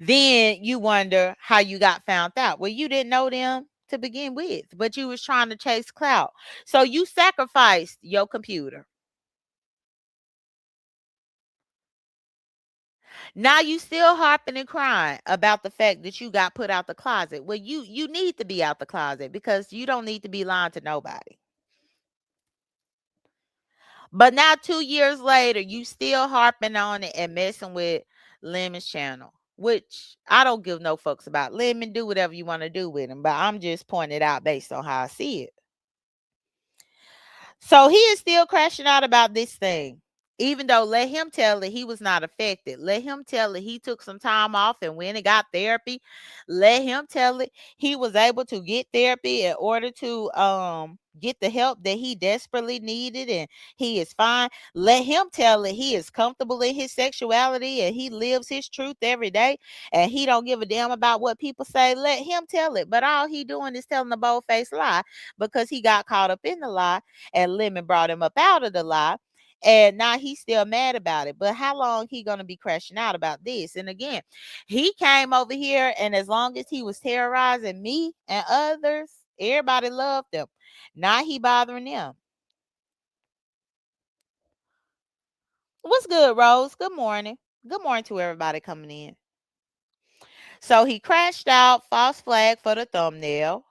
Then you wonder how you got found out. Well, you didn't know them to begin with, but you was trying to chase clout. So you sacrificed your computer. Now you still harping and crying about the fact that you got put out the closet. Well, you need to be out the closet because you don't need to be lying to nobody. But now 2 years later, you still harping on it and messing with Lemon's channel, which I don't give no fucks about. Lemon, do whatever you want to do with him, but I'm just pointing it out based on how I see it. So he is still crashing out about this thing. Even though let him tell it he was not affected. Let him tell it he took some time off and went and got therapy. Let him tell it he was able to get therapy in order to get the help that he desperately needed, and he is fine. Let him tell it he is comfortable in his sexuality and he lives his truth every day and he don't give a damn about what people say. Let him tell it. But all he doing is telling a bold-faced lie because he got caught up in the lie and Lemon brought him up out of the lie. And now he's still mad about it. But how long he gonna be crashing out about this? And again, he came over here, and as long as he was terrorizing me and others, everybody loved him. Now he bothering them. What's good, Rose? Good morning. Good morning to everybody coming in. So he crashed out, false flag for the thumbnail.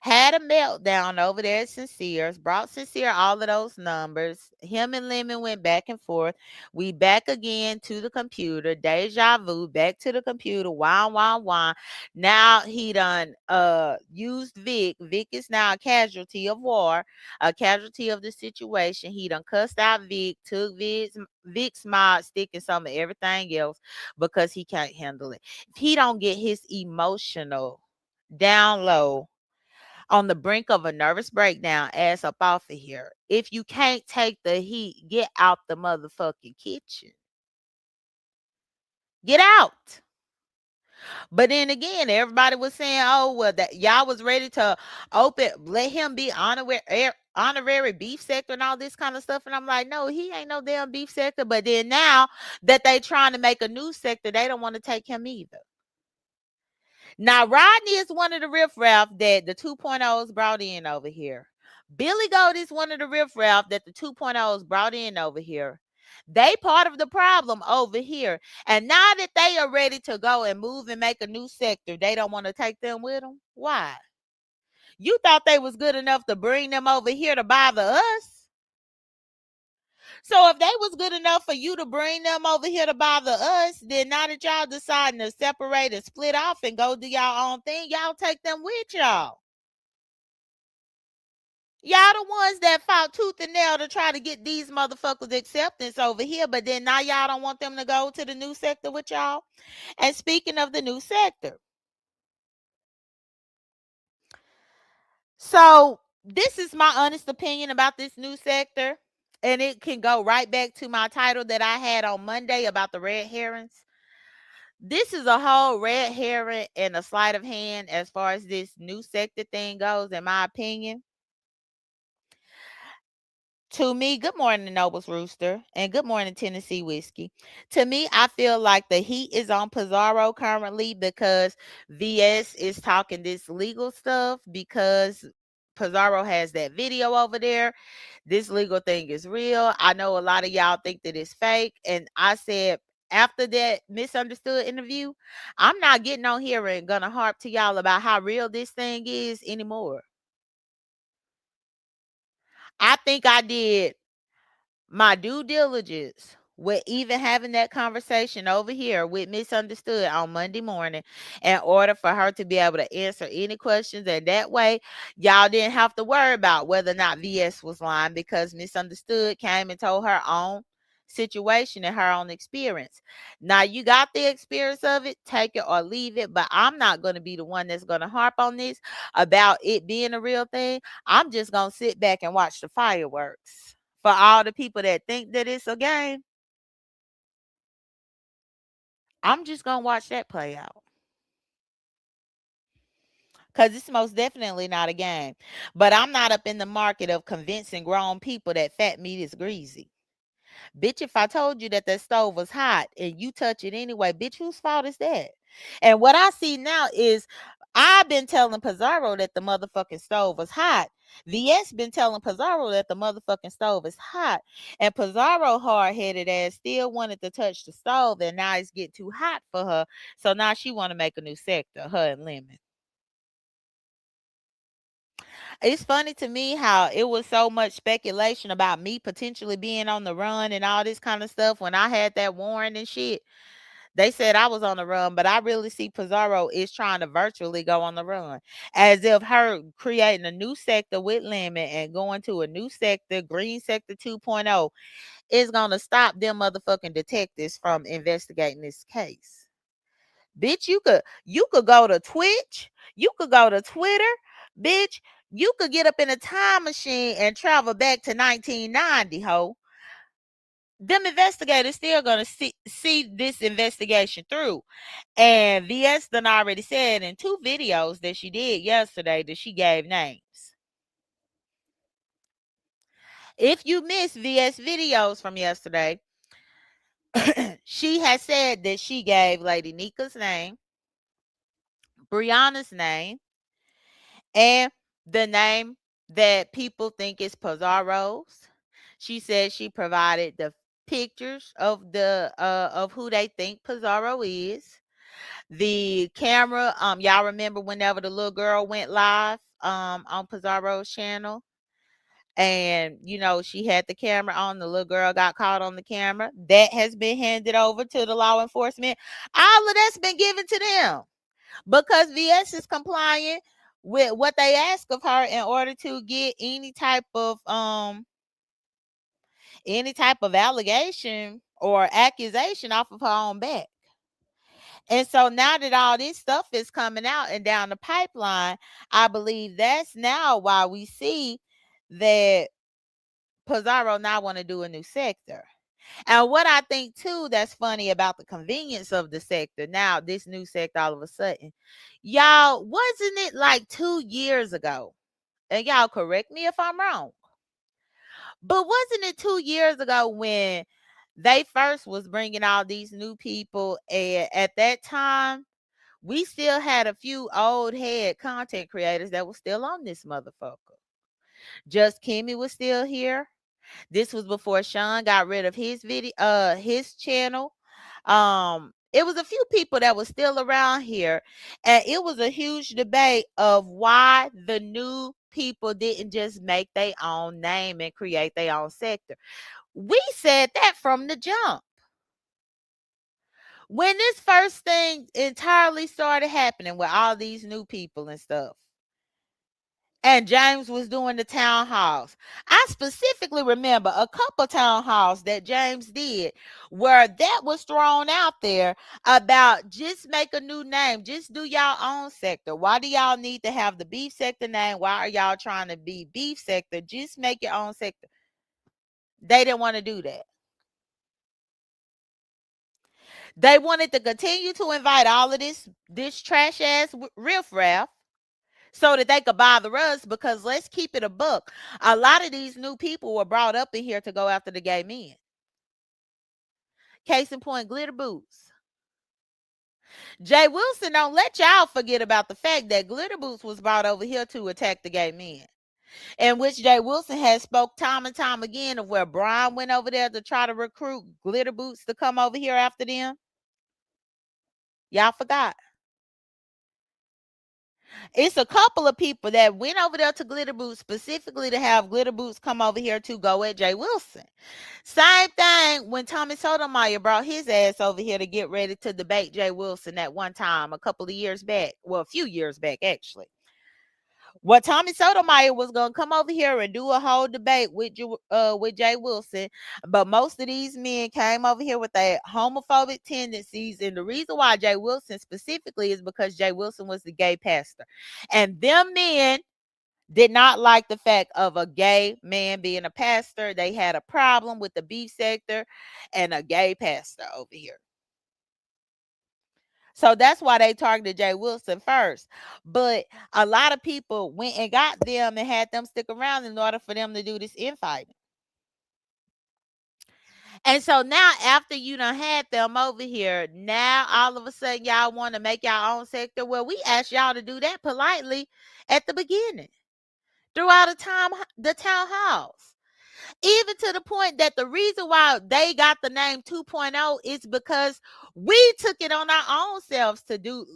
Had a meltdown over there at Sincere's, brought Sincere all of those numbers. Him and Lemon went back and forth. We back again to the computer. Deja vu, back to the computer. Wah. Now he done used Vic. Vic is now a casualty of war, a casualty of the situation. He done cussed out Vic, took Vic's mod stick and some of everything else because he can't handle it. If he don't get his emotional down low on the brink of a nervous breakdown, ass up off of here. If you can't take the heat, get out the motherfucking kitchen. Get out. But then again, everybody was saying, oh, well, that y'all was ready to let him be honorary beef sector and all this kind of stuff. And I'm like, no, he ain't no damn beef sector. But then now that they trying to make a new sector, they don't want to take him either. Now, Rodney is one of the riffraff that the 2.0s brought in over here. Billy Goat is one of the riffraff that the 2.0s brought in over here. They part of the problem over here. And now that they are ready to go and move and make a new sector, they don't want to take them with them. Why? You thought they was good enough to bring them over here to bother us? So if they was good enough for you to bring them over here to bother us, then now that y'all deciding to separate and split off and go do y'all own thing, y'all take them with y'all. Y'all the ones that fought tooth and nail to try to get these motherfuckers acceptance over here, but then now y'all don't want them to go to the new sector with y'all. And speaking of the new sector, so this is my honest opinion about this new sector, and it can go right back to my title that I had on Monday about the red herrings. This is a whole red herring and a sleight of hand as far as this new sector thing goes, in my opinion. To me, good morning, Nobles Rooster, and good morning, Tennessee Whiskey. To me, I feel like the heat is on Pizarro currently because VS is talking this legal stuff because Pizarro has that video over there. This legal thing is real. I know a lot of y'all think that it's fake. And I said, after that misunderstood interview, I'm not getting on here and gonna harp to y'all about how real this thing is anymore. I think I did my due diligence with even having that conversation over here with Misunderstood on Monday morning in order for her to be able to answer any questions. And that way, y'all didn't have to worry about whether or not VS was lying because Misunderstood came and told her own situation and her own experience. Now, you got the experience of it, take it or leave it, but I'm not going to be the one that's going to harp on this about it being a real thing. I'm just going to sit back and watch the fireworks. For all the people that think that it's a game, I'm just gonna watch that play out. Cause it's most definitely not a game. But I'm not up in the market of convincing grown people that fat meat is greasy. Bitch, if I told you that that stove was hot and you touch it anyway, bitch, whose fault is that? And what I see now is I've been telling Pizarro that the motherfucking stove was hot. VS been telling Pizarro that the motherfucking stove is hot. And Pizarro hard-headed ass still wanted to touch the stove and now it's getting too hot for her. So now she want to make a new sector, her and Lemon. It's funny to me how it was so much speculation about me potentially being on the run and all this kind of stuff when I had that warrant and shit. They said I was on the run, but I really see Pizarro is trying to virtually go on the run. As if her creating a new sector with Lemon and going to a new sector, Green Sector 2.0, is going to stop them motherfucking detectives from investigating this case. Bitch, you could go to Twitch, you could go to Twitter, bitch, you could get up in a time machine and travel back to 1990, ho. Them investigators still gonna see this investigation through. And VS done already said in 2 videos that she did yesterday that she gave names. If you missed VS videos from yesterday, she has said that she gave Lady Nika's name, Brianna's name, and the name that people think is Pizarro's. She said she provided the pictures of who they think Pizarro is. The camera, y'all remember whenever the little girl went live on Pizarro's channel, and she had the camera on, the little girl got caught on the camera. That has been handed over to the law enforcement. All of that's been given to them because VS is complying with what they ask of her in order to get any type of allegation or accusation off of her own back. And so now that all this stuff is coming out and down the pipeline, I believe that's now why we see that Pizarro now want to do a new sector. And what I think too that's funny about the convenience of the sector, now this new sector all of a sudden, y'all, wasn't it like 2 years ago? And y'all correct me if I'm wrong. But wasn't it 2 years ago when they first was bringing all these new people, and at that time we still had a few old head content creators that were still on this motherfucker. Just Kimmy was still here. This was before Sean got rid of his channel. It was a few people that was still around here, and it was a huge debate of why the new people didn't just make their own name and create their own sector. We said that from the jump. When this first thing entirely started happening with all these new people and stuff, and James was doing the town halls, I specifically remember a couple town halls that James did where that was thrown out there about just make a new name, just do y'all own sector. Why do y'all need to have the beef sector name? Why are y'all trying to be beef sector? Just make your own sector. They didn't want to do that. They wanted to continue to invite all of this trash ass riffraff so that they could bother us, because let's keep it a buck. A lot of these new people were brought up in here to go after the gay men. Case in point, Glitter Boots. Jay Wilson, don't let y'all forget about the fact that Glitter Boots was brought over here to attack the gay men. In which Jay Wilson has spoke time and time again of where Brian went over there to try to recruit Glitter Boots to come over here after them. Y'all forgot. It's a couple of people that went over there to Glitter Boots specifically to have Glitter Boots come over here to go at Jay Wilson. Same thing when Tommy Sotomayor brought his ass over here to get ready to debate Jay Wilson at one time a couple of years back. Well, a few years back, actually. Well, Tommy Sotomayor was gonna come over here and do a whole debate with Jay Wilson, but most of these men came over here with their homophobic tendencies, and the reason why Jay Wilson specifically is because Jay Wilson was the gay pastor, and them men did not like the fact of a gay man being a pastor. They had a problem with the beef sector and a gay pastor over here. So that's why they targeted Jay Wilson first. But a lot of people went and got them and had them stick around in order for them to do this infighting. And so now, after you done had them over here, now all of a sudden y'all want to make y'all own sector. Well, we asked y'all to do that politely at the beginning, throughout the town halls. Even to the point that the reason why they got the name 2.0 is because we took it on our own selves to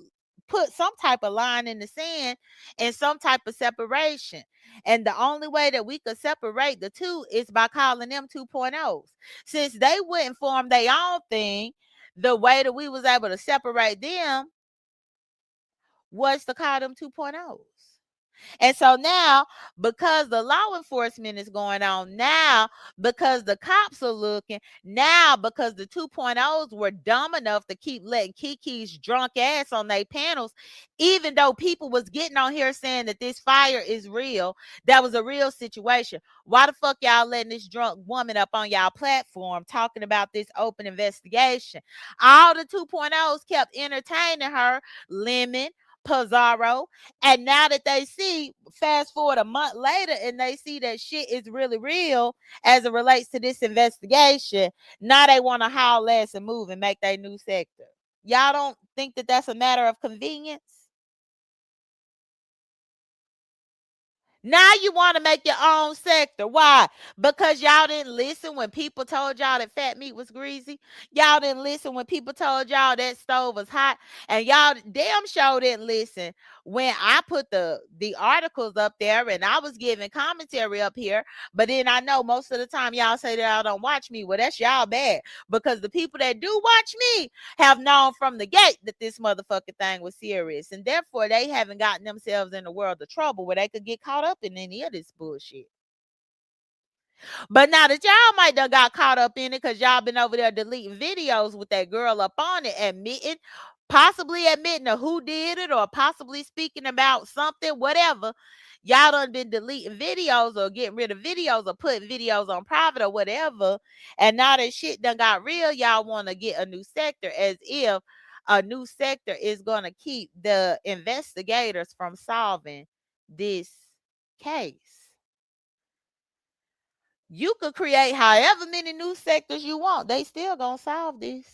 put some type of line in the sand and some type of separation. And the only way that we could separate the two is by calling them 2.0s. Since they wouldn't form their own thing, the way that we was able to separate them was to call them 2.0s. And so now, because the law enforcement is going on, now because the cops are looking, now because the 2.0s were dumb enough to keep letting Kiki's drunk ass on their panels, even though people was getting on here saying that this fire is real, that was a real situation. Why the fuck y'all letting this drunk woman up on y'all platform talking about this open investigation? All the 2.0s kept entertaining her, Lemon, Pizarro, and now that they see, fast forward a month later, and they see that shit is really real as it relates to this investigation, now they want to haul ass and move and make their new sector. Y'all don't think that that's a matter of convenience? Now you want to make your own sector. Why? Because y'all didn't listen when people told y'all that fat meat was greasy. Y'all didn't listen when people told y'all that stove was hot. And y'all damn sure didn't listen when I put the articles up there and I was giving commentary up here. But then I know most of the time y'all say that y'all don't watch me. Well, that's y'all bad. Because the people that do watch me have known from the gate that this motherfucking thing was serious. And therefore, they haven't gotten themselves in a world of trouble where they could get caught up in any of this bullshit. But now that y'all might have got caught up in it because y'all been over there deleting videos with that girl up on it, possibly admitting to who did it or possibly speaking about something, whatever. Y'all done been deleting videos or getting rid of videos or putting videos on private or whatever. And now that shit done got real, y'all want to get a new sector, as if a new sector is going to keep the investigators from solving this case. You could create however many new sectors you want. They still gonna solve this.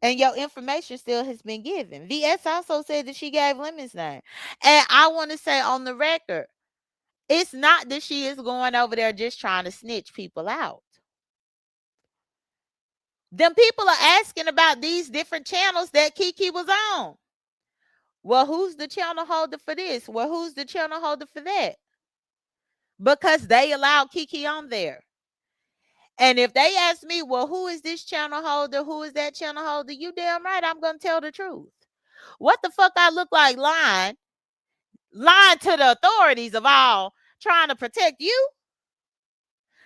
And your information still has been given. VS also said that she gave Lemon's name. And I want to say on the record, it's not that she is going over there just trying to snitch people out. Them people are asking about these different channels that Kiki was on. Well, who's the channel holder for this? Well, who's the channel holder for that? Because they allowed Kiki on there. And if they ask me, well, who is this channel holder? Who is that channel holder? You damn right, I'm going to tell the truth. What the fuck I look like lying to the authorities of all, trying to protect you?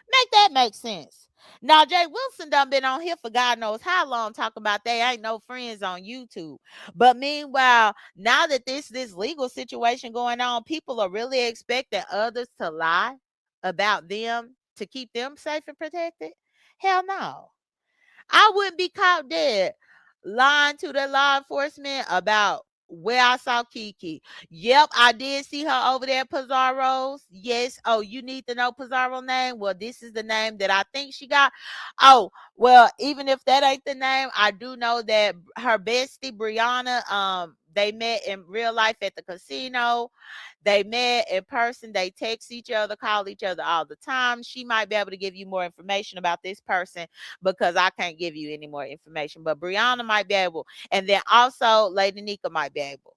Make that make sense. Now, Jay Wilson done been on here for God knows how long talking about they ain't no friends on YouTube. But meanwhile, now that this legal situation going on, people are really expecting others to lie about them to keep them safe and protected? Hell no. I wouldn't be caught dead lying to the law enforcement about where I saw Kiki. Yep, I did see her over there at Pizarro's. Yes. Oh, you need to know Pizarro name? Well, this is the name that I think she got. Oh, well, even if that ain't the name, I do know that her bestie Brianna, they met in real life at the casino. They met in person. They text each other, call each other all the time. She might be able to give you more information about this person because I can't give you any more information. But Brianna might be able, and then also Lady Nika might be able.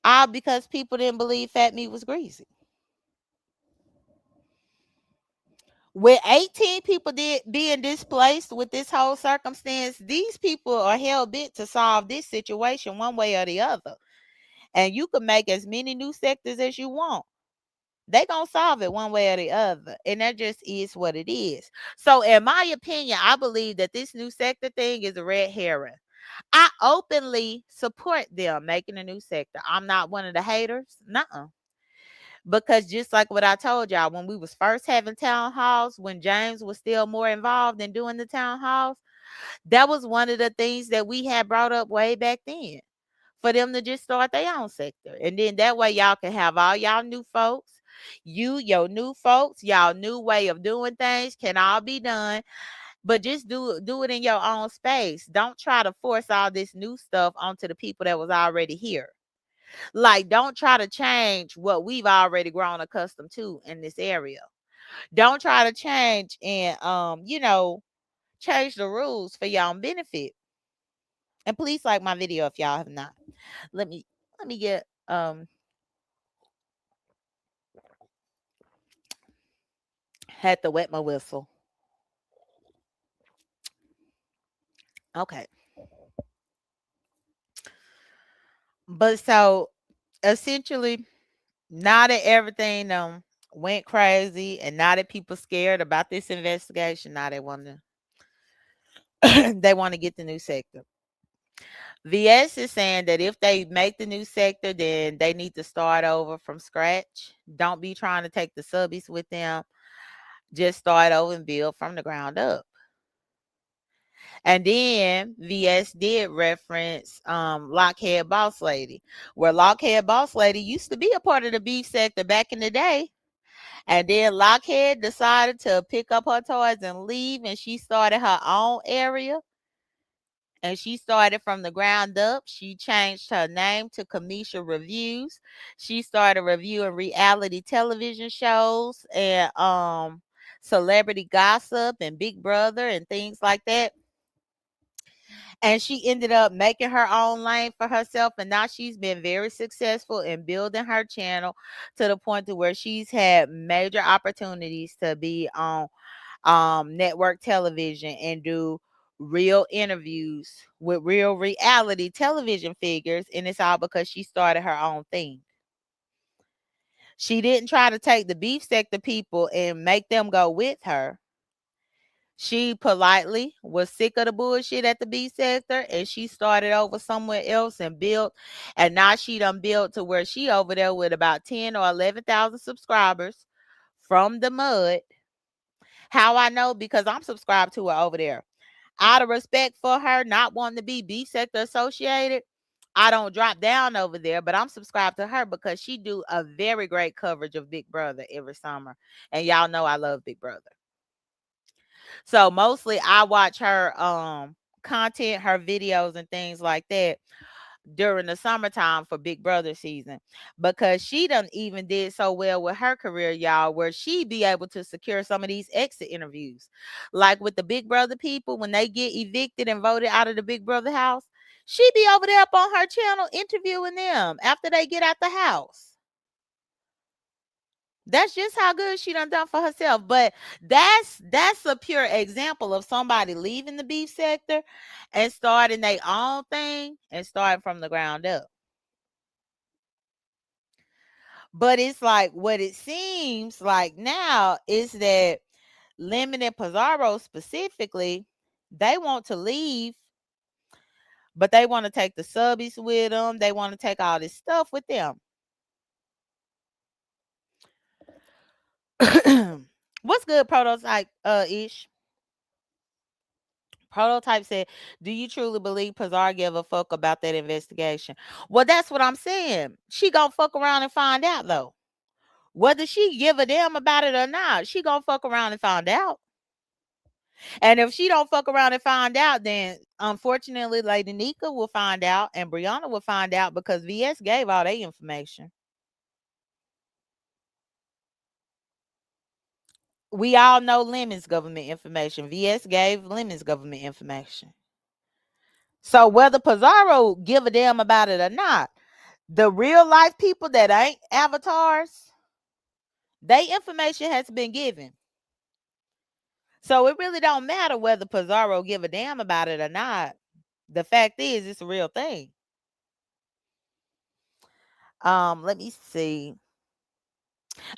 All because people didn't believe Fat Meat was greasy. With 18 people being displaced with this whole circumstance, these people are hell bent to solve this situation one way or the other. And you can make as many new sectors as you want. They gonna solve it one way or the other, and that just is what it is. So in my opinion, I believe that this new sector thing is a red herring. I openly support them making a new sector. I'm not one of the haters. Nuh-uh. Because just like what I told y'all, when we was first having town halls, when James was still more involved in doing the town halls, that was one of the things that we had brought up way back then, for them to just start their own sector. And then that way y'all can have all y'all new folks. Your new folks, y'all new way of doing things can all be done. But just do it in your own space. Don't try to force all this new stuff onto the people that was already here. Like, don't try to change what we've already grown accustomed to in this area. Don't try to change and change the rules for y'all benefit. And please like my video if y'all have not. Let me get had to wet my whistle. Okay. But so essentially, now that everything went crazy and now that people scared about this investigation, now they want to they want to get the new sector. VS is saying that if they make the new sector, then they need to start over from scratch. Don't be trying to take the subbies with them. Just start over and build from the ground up. And then VS did reference Lockhead Boss Lady, where Lockhead Boss Lady used to be a part of the beef sector back in the day. And then Lockhead decided to pick up her toys and leave, and she started her own area. And she started from the ground up. She changed her name to Kamisha Reviews. She started reviewing reality television shows and celebrity gossip and Big Brother and things like that. And she ended up making her own lane for herself, and now she's been very successful in building her channel to the point to where she's had major opportunities to be on network television and do real interviews with real reality television figures, and it's all because she started her own thing. She didn't try to take the beef sector people and make them go with her. She politely was sick of the bullshit at the B sector, and she started over somewhere else and built. And now she done built to where she over there with about 10 or 11,000 subscribers from the mud. How I know? Because I'm subscribed to her over there. Out of respect for her not wanting to be B sector associated, I don't drop down over there, but I'm subscribed to her because she do a very great coverage of Big Brother every summer. And y'all know I love Big Brother. So mostly I watch her content, her videos and things like that during the summertime for Big Brother season, because she done even did so well with her career, y'all, where she be able to secure some of these exit interviews. Like with the Big Brother people, when they get evicted and voted out of the Big Brother house, she be over there up on her channel interviewing them after they get out the house. That's just how good she done for herself. But that's a pure example of somebody leaving the beef sector and starting their own thing and starting from the ground up. But it's like what it seems like now is that Lemon and Pizarro specifically, they want to leave, but they want to take the subbies with them. They want to take all this stuff with them. What's good, Prototype? Ish. Prototype said, "Do you truly believe Pazar give a fuck about that investigation?" Well, that's what I'm saying. She gonna fuck around and find out though. Whether she give a damn about it or not, she gonna fuck around and find out. And if she don't fuck around and find out, then unfortunately, Lady Nika will find out, and Brianna will find out because VS gave all their information. We all know Lemon's government information. VS gave Lemon's government information. So whether Pizarro give a damn about it or not, the real life people that ain't avatars, they information has been given. So it really don't matter whether Pizarro give a damn about it or not. The fact is, it's a real thing. Let me see.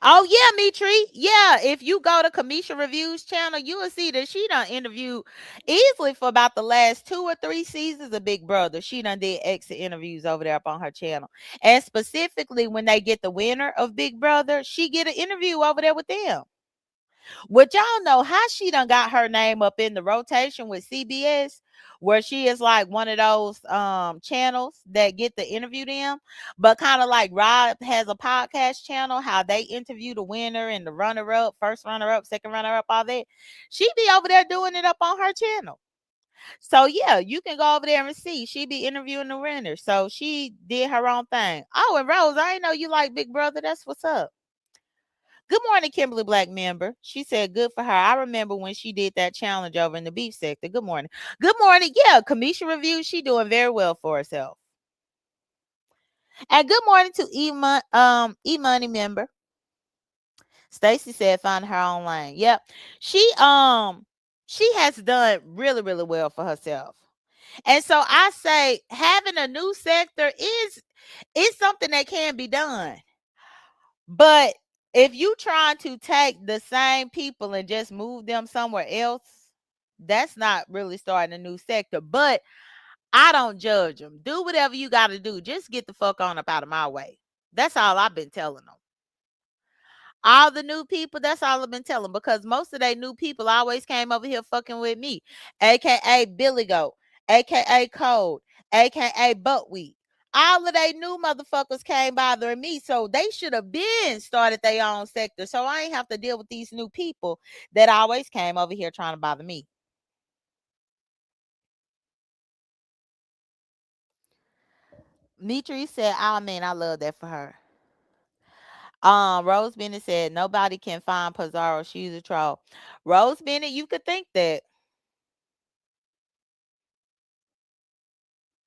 Oh yeah, Mitri. Yeah, if you go to Kamisha Reviews channel, you will see that she done interviewed easily for about the last 2 or 3 seasons of Big Brother. She done did exit interviews over there up on her channel. And specifically when they get the winner of Big Brother, she get an interview over there with them. Would y'all know how she done got her name up in the rotation with CBS, where she is like one of those channels that get to interview them, but kind of like Rob has a podcast channel, how they interview the winner and the runner up, first runner up, second runner up, all that. She be over there doing it up on her channel. So yeah, you can go over there and see. She be interviewing the winner. So she did her own thing. Oh, and Rose, I ain't know you like Big Brother. That's what's up. Good morning, Kimberly Black member. She said, good for her. I remember when she did that challenge over in the beef sector. Good morning. Good morning. Yeah, Kamisha Review. She doing very well for herself. And good morning to E-Money member. Stacy said, find her own lane. Yep. She has done really, really well for herself. And so I say having a new sector is something that can be done. But if you trying to take the same people and just move them somewhere else, that's not really starting a new sector. But I don't judge them. Do whatever you got to do. Just get the fuck on up out of my way. That's all I've been telling them. All the new people, that's all I've been telling, because most of they new people always came over here fucking with me, aka Billy Goat, aka Code, aka Buckwheat. All of they new motherfuckers came bothering me, so they should have been started their own sector, so I ain't have to deal with these new people that always came over here trying to bother me. Mitri said, "Oh man, I love that for her." Rose Bennett said, "Nobody can find Pizarro. She's a troll." Rose Bennett, you could think that.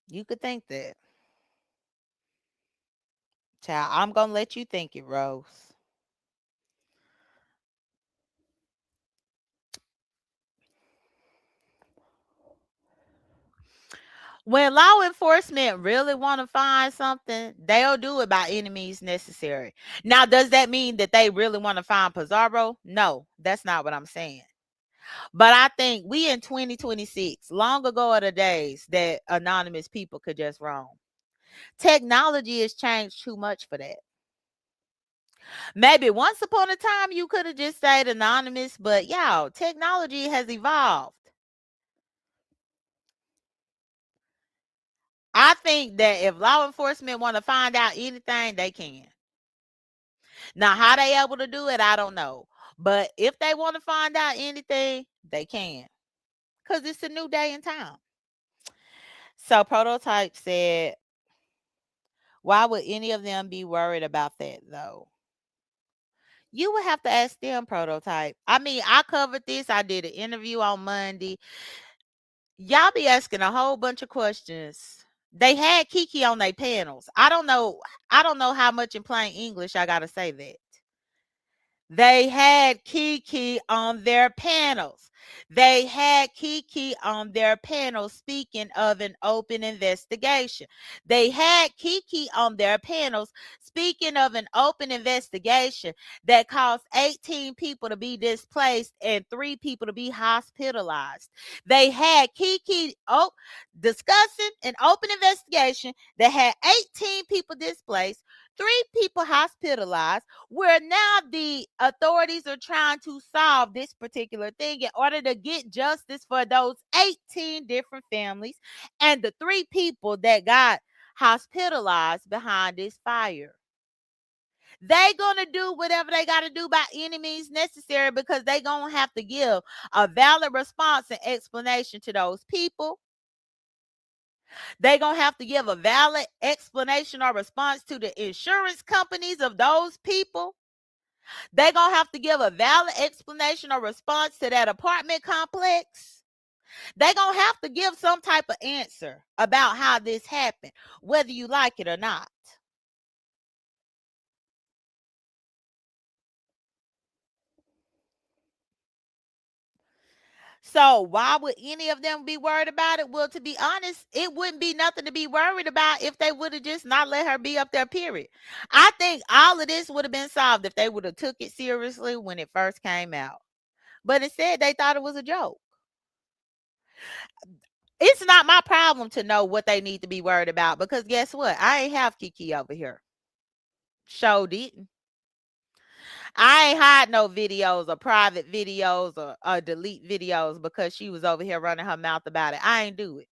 You could think that. Child, I'm gonna let you think it, Rose. When law enforcement really want to find something, they'll do it by any means necessary. Now, does that mean that they really want to find Pizarro? No, that's not what I'm saying. But I think we in 2026, long ago are the days that anonymous people could just roam. Technology has changed too much for that. Maybe once upon a time you could have just stayed anonymous, but y'all, technology has evolved. I think that if law enforcement want to find out anything, they can. Now, how they able to do it, I don't know. But if they want to find out anything, they can. Because it's a new day and time. So Prototype said, why would any of them be worried about that though? You would have to ask them, Prototype. I mean, I covered this. I did an interview on Monday. Y'all be asking a whole bunch of questions. They had Kiki on their panels. I don't know how much in plain English I gotta say that. They had Kiki on their panels. They had Kiki on their panel speaking of an open investigation. They had Kiki on their panels speaking of an open investigation that caused 18 people to be displaced and 3 people to be hospitalized. They had Kiki discussing an open investigation that had 18 people displaced, 3 people hospitalized, where now the authorities are trying to solve this particular thing in order to get justice for those 18 different families and the 3 people that got hospitalized behind this fire. They gonna do whatever they gotta do by any means necessary, because they gonna have to give a valid response and explanation to those people. They gonna have to give a valid explanation or response to the insurance companies of those people. They gonna have to give a valid explanation or response to that apartment complex. They gonna have to give some type of answer about how this happened, whether you like it or not. So why would any of them be worried about it? Well, to be honest, it wouldn't be nothing to be worried about if they would have just not let her be up there, period. I think all of this would have been solved if they would have took it seriously when it first came out. But instead, they thought it was a joke. It's not my problem to know what they need to be worried about, because guess what? I ain't have Kiki over here. Show didn't. I ain't hide no videos or private videos or delete videos because she was over here running her mouth about it. I ain't do it.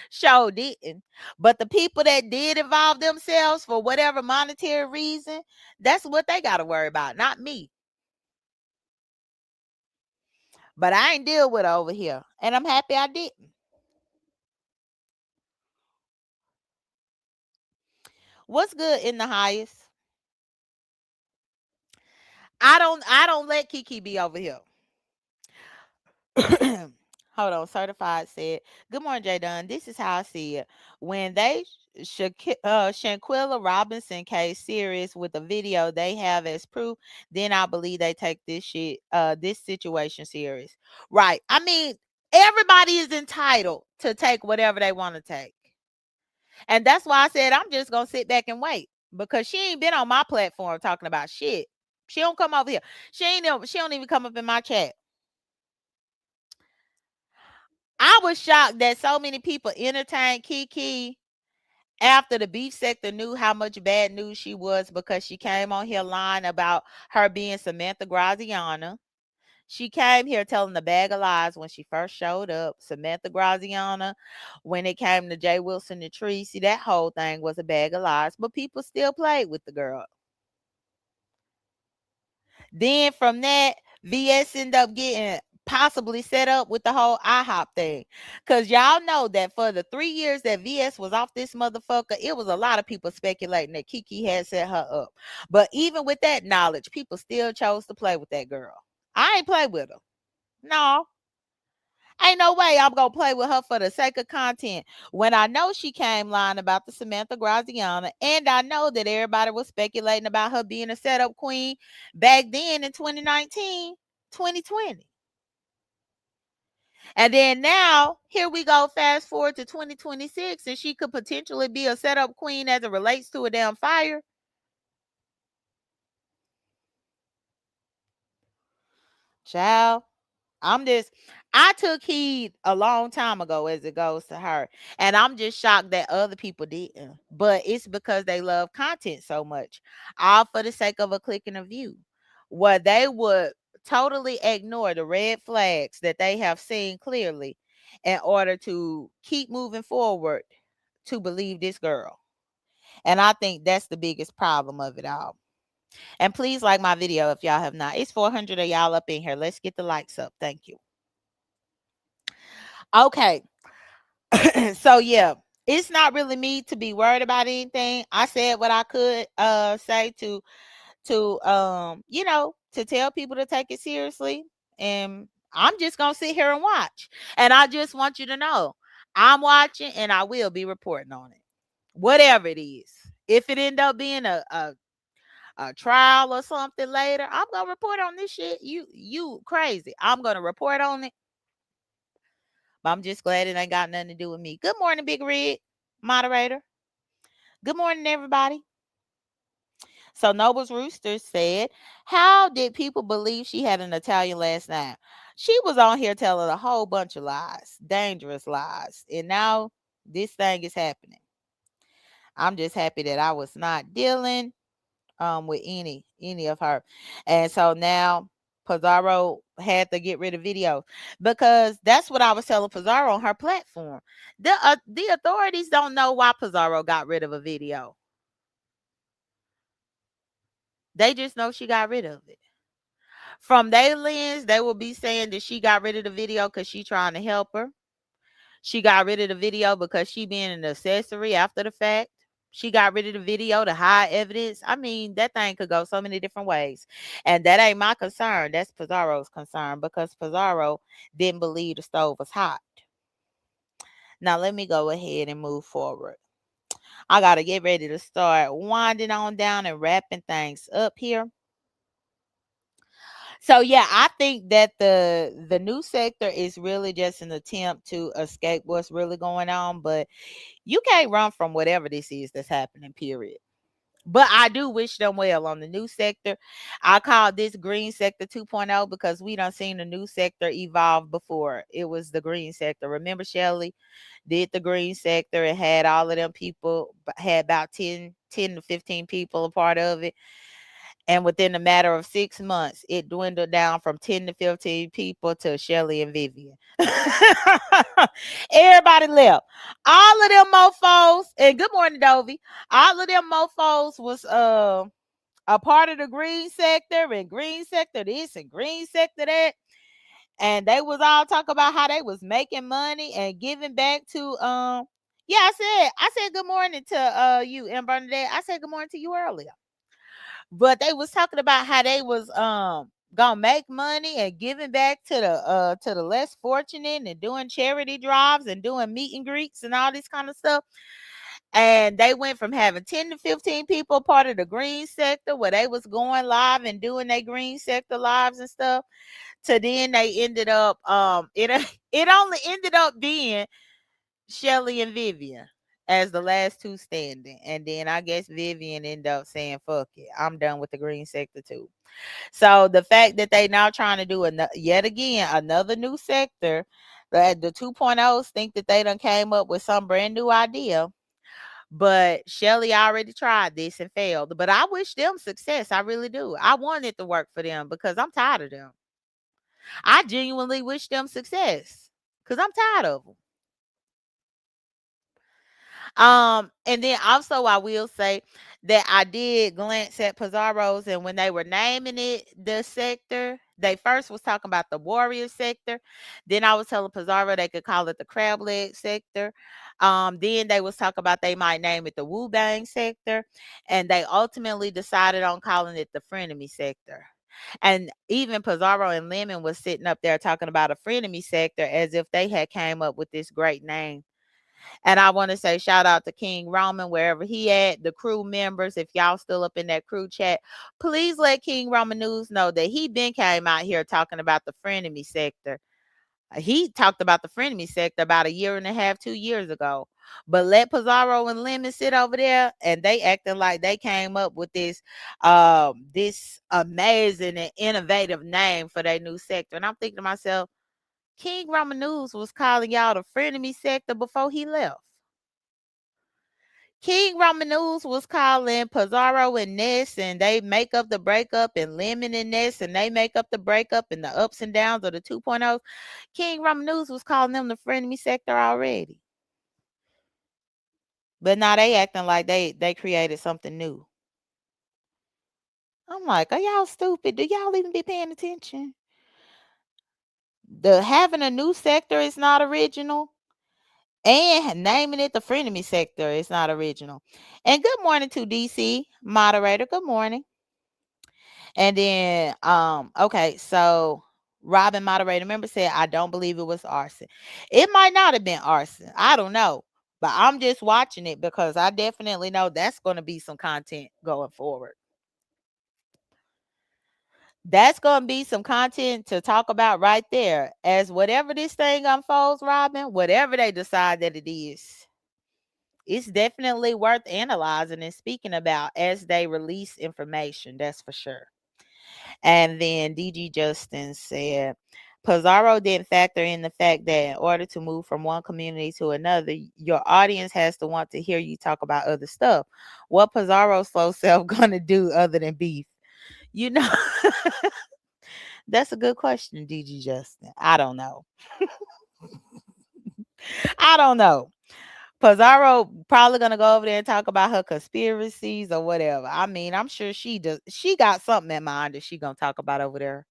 Show didn't. But the people that did involve themselves for whatever monetary reason, that's what they got to worry about, not me. But I ain't deal with it over here, and I'm happy I didn't. What's good in the highest? I don't let Kiki be over here. Hold on. Certified said, "Good morning, Jay Dunn. This is how I see it. When they Shanquilla Robinson case serious with the video they have as proof, then I believe they take this situation serious. Right. I mean, everybody is entitled to take whatever they want to take. And that's why I said I'm just gonna sit back and wait, because she ain't been on my platform talking about shit. She don't come over here. She don't even come up in my chat. I was shocked that so many people entertained Kiki after the beef sector knew how much bad news she was, because she came on here lying about her being Samantha Graziano. She came here telling a bag of lies when she first showed up. Samantha Graziano, when it came to Jay Wilson and Tracy, that whole thing was a bag of lies, but people still played with the girl. Then from that, VS ended up getting possibly set up with the whole IHOP thing. Because y'all know that for the 3 years that VS was off this motherfucker, it was a lot of people speculating that Kiki had set her up. But even with that knowledge, people still chose to play with that girl. I ain't play with her. No. Ain't no way I'm gonna play with her for the sake of content when I know she came lying about the Samantha Graziano, and I know that everybody was speculating about her being a setup queen back then in 2019, 2020. And then now, here we go, fast forward to 2026, and she could potentially be a setup queen as it relates to a damn fire. Child. I took heed a long time ago as it goes to her. And I'm just shocked that other people didn't. But it's because they love content so much, all for the sake of a click and a view, where they would totally ignore the red flags that they have seen clearly in order to keep moving forward to believe this girl. And I think that's the biggest problem of it all. And please like my video if y'all have not. It's 400 of y'all up in here. Let's get the likes up. Thank you. Okay. So yeah, it's not really me to be worried about anything. I said what I could say to tell people to take it seriously. And I'm just gonna sit here and watch. And I just want you to know I'm watching and I will be reporting on it. Whatever it is. If it end up being a trial or something later, I'm gonna report on this shit. You crazy. I'm gonna report on it. But I'm just glad it ain't got nothing to do with me. Good morning, Big Red, moderator. Good morning, everybody. So Noble's Rooster said, how did people believe she had an Italian last name? She was on here telling a whole bunch of lies, dangerous lies. And now this thing is happening. I'm just happy that I was not dealing with any of her. And so now Pizarro had to get rid of video because that's what I was telling Pizarro on her platform. The authorities don't know why Pizarro got rid of a video. They just know she got rid of it. From their lens, they will be saying that she got rid of the video because she trying to help her. She got rid of the video because she being an accessory after the fact. She got rid of the video to hide evidence. I mean, that thing could go so many different ways. And that ain't my concern. That's Pizarro's concern because Pizarro didn't believe the stove was hot. Now, let me go ahead and move forward. I got to get ready to start winding on down and wrapping things up here. So yeah, I think that the new sector is really just an attempt to escape what's really going on, but you can't run from whatever this is that's happening, period. But I do wish them well on the new sector. I call this green sector 2.0 because we done seen the new sector evolve before. It was the green sector. Remember Shelley did the green sector and had all of them people, had about 10 to 15 people a part of it. And within a matter of 6 months, it dwindled down from 10 to 15 people to Shelly and Vivian. Everybody left. All of them mofos, and good morning, Dovey. All of them mofos was a part of the green sector and green sector this and green sector that. And they was all talking about how they was making money and giving back to yeah, I said good morning to you and Bernadette. I said good morning to you earlier. But they was talking about how they was gonna make money and giving back to the less fortunate and doing charity drives and doing meet and greets and all this kind of stuff. And they went from having 10 to 15 people part of the green sector where they was going live and doing their green sector lives and stuff to then they ended up it only ended up being Shelly and Vivian as the last two standing. And then I guess Vivian ended up saying, fuck it, I'm done with the green sector too. So the fact that they now trying to do yet again another new sector, that the 2.0s think that they done came up with some brand new idea. But Shelly already tried this and failed. But I wish them success. I really do. I want it to work for them because I'm tired of them. I genuinely wish them success because I'm tired of them. And then also I will say that I did glance at Pizarro's, and when they were naming it the sector, they first was talking about the warrior sector. Then I was telling Pizarro they could call it the crab leg sector. Then they was talking about they might name it the Wu Bang sector, and they ultimately decided on calling it the frenemy sector. And even Pizarro and Lemon was sitting up there talking about a frenemy sector as if they had came up with this great name. And I want to say shout out to King Roman, wherever he at, the crew members. If y'all still up in that crew chat, please let King Roman News know that he been came out here talking about the frenemy sector. He talked about the frenemy sector about a year and a half, 2 years ago. But let Pizarro and Lemon sit over there and they acting like they came up with this amazing and innovative name for their new sector. And I'm thinking to myself, King Roman News was calling y'all the frenemy sector before he left. King Roman News was calling Pizarro and Ness, and they make up the breakup, and Lemon and Ness, and they make up the breakup and the ups and downs of the 2.0s. King Roman News was calling them the frenemy sector already. But now they acting like they created something new. I'm like, are y'all stupid? Do y'all even be paying attention? The having a new sector is not original. And naming it the frenemy sector is not original. And good morning to DC moderator. Good morning. And then okay, so Robin moderator member said, I don't believe it was arson. It might not have been arson. I don't know. But I'm just watching it because I definitely know that's going to be some content going forward. That's going to be some content to talk about right there. As whatever this thing unfolds, Robin, whatever they decide that it is, it's definitely worth analyzing and speaking about as they release information. That's for sure. And then DG Justin said, Pizarro didn't factor in the fact that in order to move from one community to another, your audience has to want to hear you talk about other stuff. What Pizarro's slow self gonna do other than beef? You know, that's a good question, DG Justin. I don't know. I don't know. Pizarro probably gonna go over there and talk about her conspiracies or whatever. I mean, I'm sure she does. She got something in mind that she gonna talk about over there.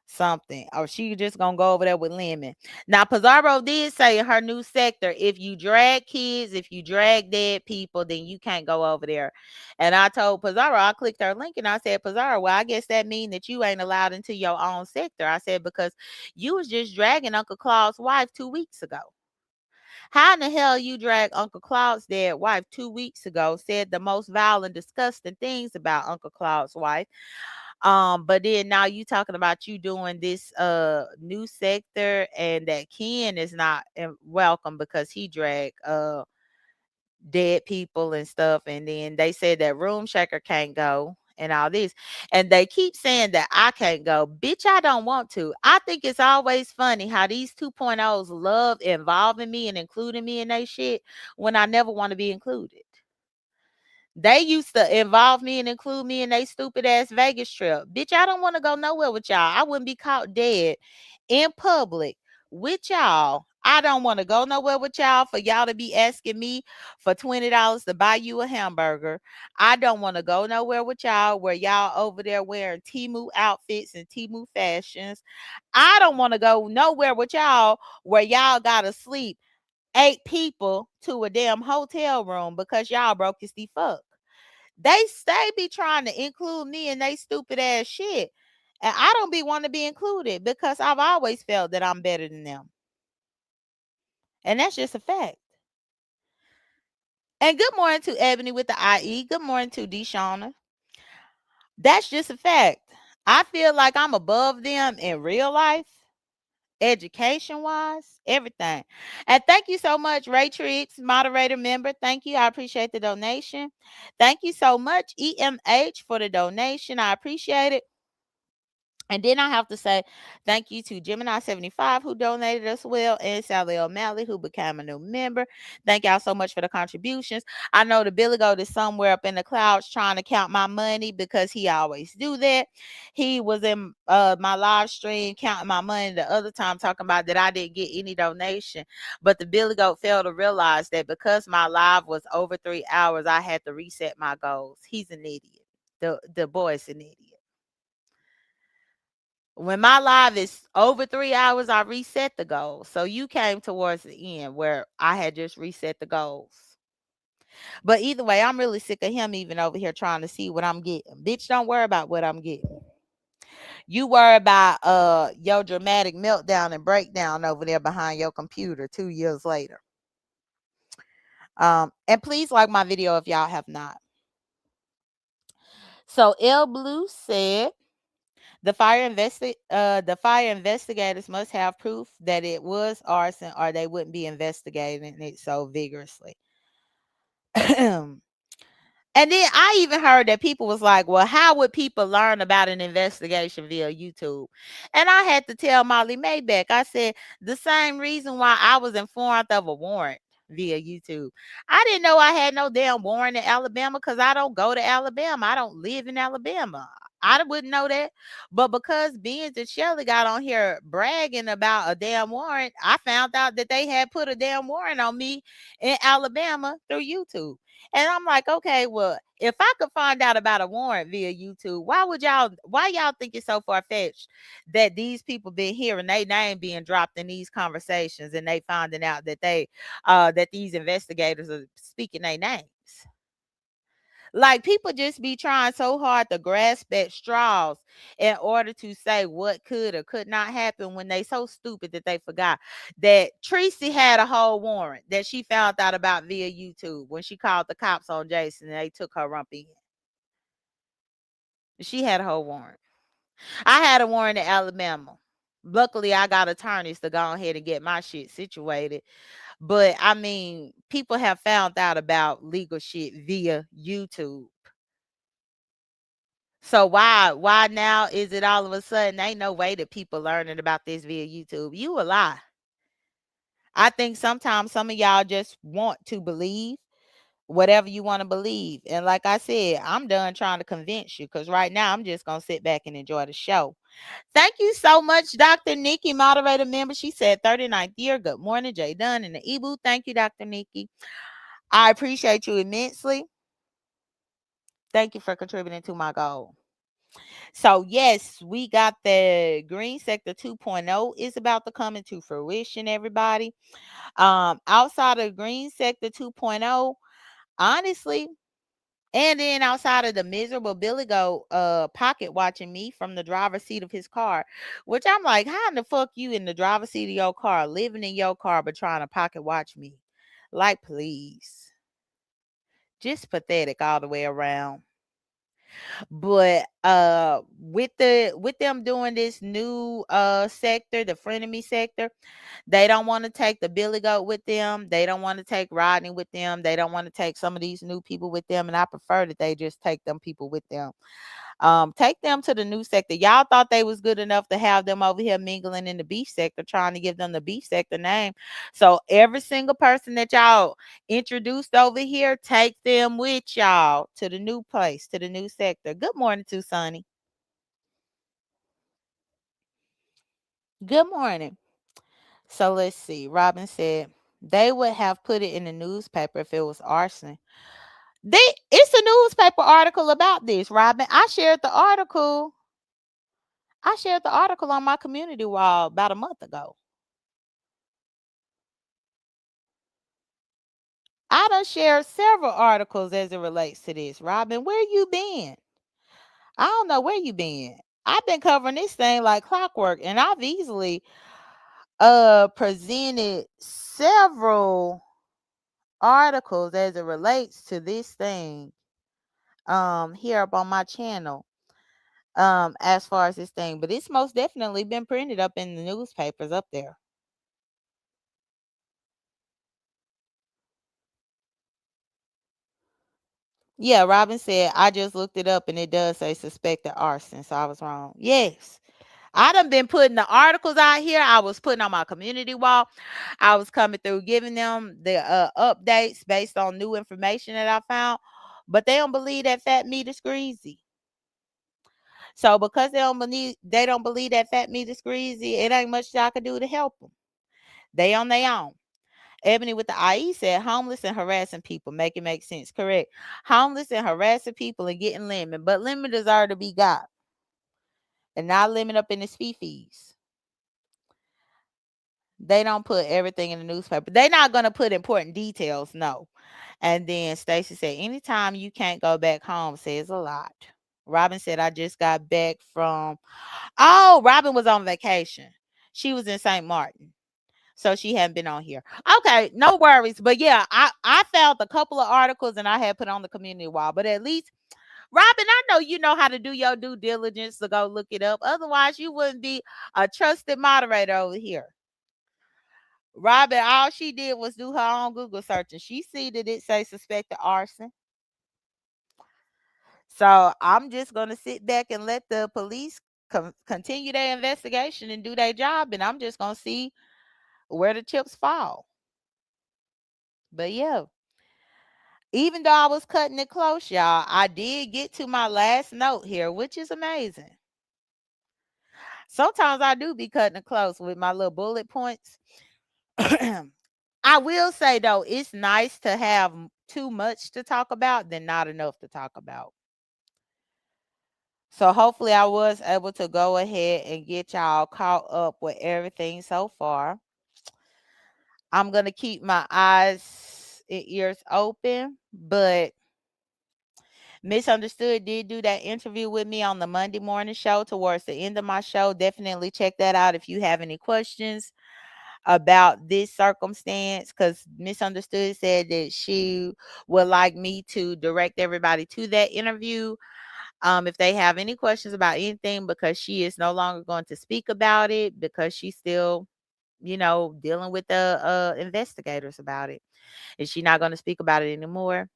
Something, or she just gonna go over there with Lemon. Now, Pizarro did say in her new sector, if you drag kids, if you drag dead people, then you can't go over there. And I told Pizarro, I clicked her link and I said, Pizarro, well, I guess that means that you ain't allowed into your own sector. I said, because you was just dragging Uncle Claude's wife 2 weeks ago. How in the hell you drag Uncle Claude's dead wife 2 weeks ago, said the most vile and disgusting things about Uncle Claude's wife? But then now you talking about you doing this new sector and that Ken is not welcome because he dragged dead people and stuff. And then they said that Room Shaker can't go and all this. And they keep saying that I can't go. Bitch, I don't want to. I think it's always funny how these 2.0s love involving me and including me in their shit when I never want to be included. They used to involve me and include me in they stupid ass Vegas trip. Bitch, I don't want to go nowhere with y'all. I wouldn't be caught dead in public with y'all. I don't want to go nowhere with y'all for y'all to be asking me for $20 to buy you a hamburger. I don't want to go nowhere with y'all where y'all over there wearing Temu outfits and Temu fashions. I don't want to go nowhere with y'all where y'all got to sleep 8 people to a damn hotel room because y'all broke as the fuck. They be trying to include me in they stupid ass shit. And I don't be wanting to be included because I've always felt that I'm better than them. And that's just a fact. And good morning to Ebony with the IE. Good morning to Deshauna. That's just a fact. I feel like I'm above them in real life, education wise, everything. And thank you so much, Ray Triggs, moderator member. Thank you. I appreciate the donation. Thank you so much, EMH, for the donation. I appreciate it. And then I have to say thank you to Gemini75 who donated as well, and Sally O'Malley who became a new member. Thank y'all so much for the contributions. I know the Billy Goat is somewhere up in the clouds trying to count my money because he always do that. He was in my live stream counting my money the other time talking about that I didn't get any donation. But the Billy Goat failed to realize that because my live was over 3 hours, I had to reset my goals. He's an idiot. The boy's an idiot. When my live is over 3 hours, I reset the goals. So you came towards the end where I had just reset the goals. But either way, I'm really sick of him even over here trying to see what I'm getting. Bitch, don't worry about what I'm getting. You worry about your dramatic meltdown and breakdown over there behind your computer 2 years later. And please like my video if y'all have not. So L Blue said the fire investigators must have proof that it was arson, or they wouldn't be investigating it so vigorously. And then I even heard that people was like, well, how would people learn about an investigation via YouTube? And I had to tell Molly Maybeck, I said, the same reason why I was informed of a warrant via YouTube. I didn't know I had no damn warrant in Alabama because I don't go to Alabama. I don't live in Alabama. I wouldn't know that. But because Benz and Shelly got on here bragging about a damn warrant, I found out that they had put a damn warrant on me in Alabama through YouTube. And I'm like, okay, well, if I could find out about a warrant via YouTube, why y'all think it's so far-fetched that these people been hearing their name being dropped in these conversations and they finding out that that these investigators are speaking their names? Like, people just be trying so hard to grasp at straws in order to say what could or could not happen when they so stupid that they forgot that Tracy had a whole warrant that she found out about via YouTube when she called the cops on Jason and they took her rump in. She had a whole warrant. I had a warrant in Alabama. Luckily, I got attorneys to go ahead and get my shit situated. But I mean, people have found out about legal shit via YouTube. So why now is it all of a sudden? Ain't no way that people learning about this via YouTube. You a lie. I think sometimes some of y'all just want to believe whatever you want to believe. And like I said, I'm done trying to convince you because right now I'm just going to sit back and enjoy the show. Thank you so much, Dr. Nikki, moderator member. She said 39th year. Good morning, Jay Dunn in the Ebu. Thank you, Dr. Nikki. I appreciate you immensely. Thank you for contributing to my goal. So, yes, we got the Green Sector 2.0 is about to come into fruition, everybody. Outside of Green Sector 2.0, honestly, and then outside of the miserable Billy Goat pocket watching me from the driver's seat of his car, which I'm like, how in the fuck you in the driver's seat of your car, living in your car, but trying to pocket watch me? Like, please. Just pathetic all the way around. But with them doing this new sector, the frenemy sector, they don't want to take the Billy Goat with them. They don't want to take Rodney with them. They don't want to take some of these new people with them. And I prefer that they just take them people with them. Take them to the new sector. Y'all thought they was good enough to have them over here mingling in the beef sector, trying to give them the beef sector name. So every single person that y'all introduced over here, take them with y'all to the new place, to the new sector. Good morning to Sonny. Good morning. So let's see. Robin said they would have put it in the newspaper if it was arson. It's a newspaper article about this, Robin. I shared the article. I shared the article on my community wall about a month ago. I done shared several articles as it relates to this, Robin. Where you been? I don't know where you been. I've been covering this thing like clockwork, and I've easily presented several articles as it relates to this thing here up on my channel as far as this thing, but it's most definitely been printed up in the newspapers up there. Yeah, Robin said I just looked it up and it does say suspected arson, so I was wrong. Yes. I done been putting the articles out here. I was putting on my community wall. I was coming through giving them the updates based on new information that I found. But they don't believe that fat meat is greasy. So because they don't believe that fat meat is greasy, it ain't much y'all can do to help them. They on their own. Ebony with the IE said homeless and harassing people. Make it make sense. Correct. Homeless and harassing people and getting lemon. But lemon deserve to be got. And not lemon up in his fees. They don't put everything in the newspaper. They're not going to put important details, no. And then Stacy said, anytime you can't go back home says a lot. Robin said, I just got back from, oh, Robin was on vacation. She was in St. Martin. So she hadn't been on here. Okay, no worries. But yeah, I found a couple of articles and I had put on the community wall. But at least, Robin, I know you know how to do your due diligence to go look it up. Otherwise, you wouldn't be a trusted moderator over here. Robin, all she did was do her own Google search and she see that it say suspected arson. So I'm just gonna sit back and let the police continue their investigation and do their job, and I'm just gonna see where the chips fall. But yeah, even though I was cutting it close, y'all, I did get to my last note here, which is amazing. Sometimes I do be cutting it close with my little bullet points. I will say though, it's nice to have too much to talk about than not enough to talk about. So hopefully I was able to go ahead and get y'all caught up with everything so far. I'm going to keep my eyes and ears open, but Misunderstood did do that interview with me on the Monday morning show towards the end of my show. Definitely check that out if you have any questions about this circumstance, because Misunderstood said that she would like me to direct everybody to that interview if they have any questions about anything, because she is no longer going to speak about it because she's still, dealing with the investigators about it. Is she not going to speak about it anymore?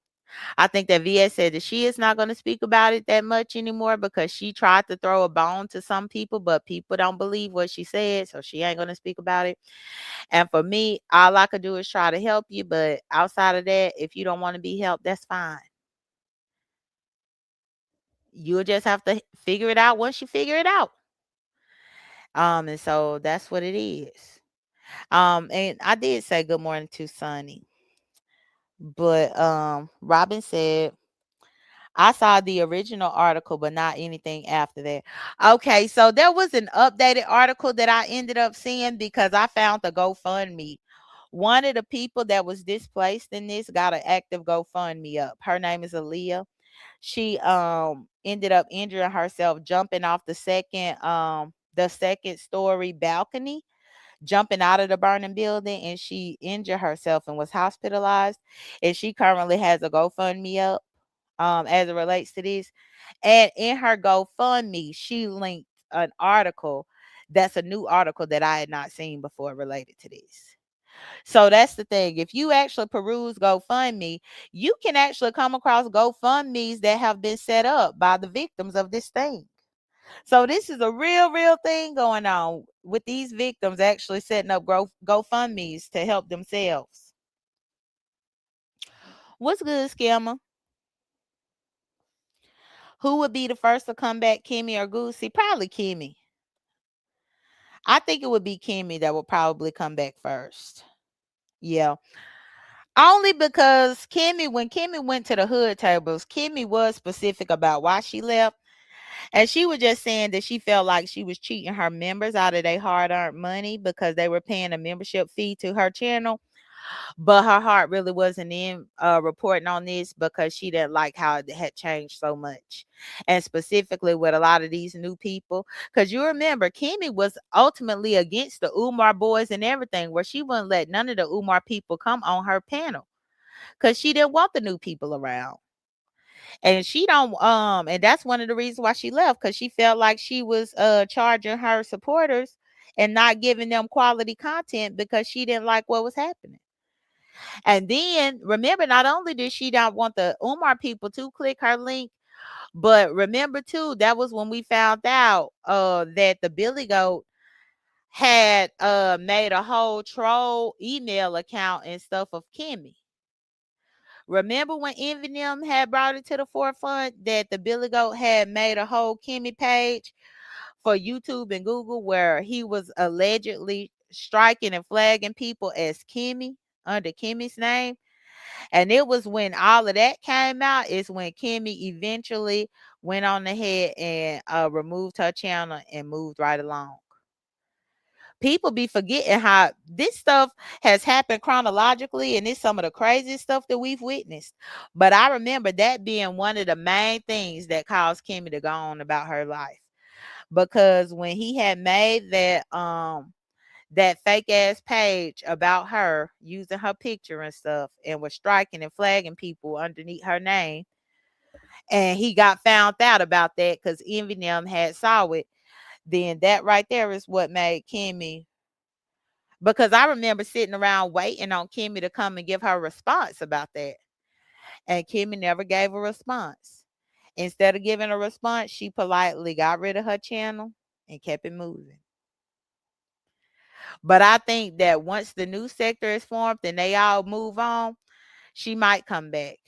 I think that VS said that she is not going to speak about it that much anymore because she tried to throw a bone to some people, but people don't believe what she said, so she ain't going to speak about it. And for me, all I could do is try to help you, but outside of that, if you don't want to be helped, that's fine. You'll just have to figure it out once you figure it out. And so that's what it is. And I did say good morning to Sunny, but Robin said I saw the original article, but not anything after that. Okay, so there was an updated article that I ended up seeing because I found the GoFundMe. One of the people that was displaced in this got an active GoFundMe up. Her name is Aaliyah. She ended up injuring herself jumping off the second story balcony, jumping out of the burning building, and she injured herself and was hospitalized. And she currently has a GoFundMe up as it relates to this. And in her GoFundMe, she linked an article that's a new article that I had not seen before related to this. So that's the thing. If you actually peruse GoFundMe, you can actually come across GoFundMe's that have been set up by the victims of this thing. So this is a real thing going on with these victims actually setting up GoFundMe's to help themselves. What's good, Scammer? Who would be the first to come back, Kimmy or Goosey? Probably Kimmy. I think it would be Kimmy that would probably come back first. Yeah. Only because when Kimmy went to the hood tables, Kimmy was specific about why she left. And she was just saying that she felt like she was cheating her members out of their hard earned money because they were paying a membership fee to her channel. But her heart really wasn't in reporting on this because she didn't like how it had changed so much. And specifically with a lot of these new people. Because you remember, Kimmy was ultimately against the Umar boys and everything, where she wouldn't let none of the Umar people come on her panel because she didn't want the new people around. And she don't and that's one of the reasons why she left, because she felt like she was charging her supporters and not giving them quality content because she didn't like what was happening. And then remember, not only did she not want the Umar people to click her link, but remember too, that was when we found out that the Billy Goat had made a whole troll email account and stuff of Kimmy. Remember when Eminem had brought it to the forefront that the Billy Goat had made a whole Kimmy page for YouTube and Google where he was allegedly striking and flagging people as Kimmy under Kimmy's name? And it was when all of that came out is when Kimmy eventually went on ahead and removed her channel and moved right along. People be forgetting how this stuff has happened chronologically, and it's some of the craziest stuff that we've witnessed. But I remember that being one of the main things that caused Kimmy to go on about her life. Because when he had made that fake ass page about her using her picture and stuff and was striking and flagging people underneath her name, and he got found out about that because Eminem had saw it, then that right there is what made Kimmy, because I remember sitting around waiting on Kimmy to come and give her a response about that. And Kimmy never gave a response. Instead of giving a response, she politely got rid of her channel and kept it moving. But I think that once the new sector is formed and they all move on, she might come back.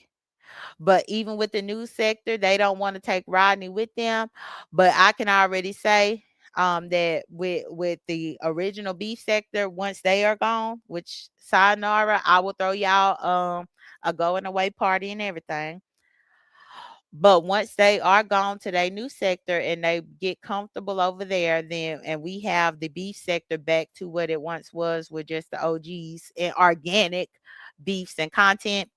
But even with the new sector, they don't want to take Rodney with them. But I can already say that with the original beef sector, once they are gone, which sayonara, I will throw y'all a going away party and everything. But once they are gone to their new sector and they get comfortable over there, then and we have the beef sector back to what it once was with just the OGs and organic beefs and content.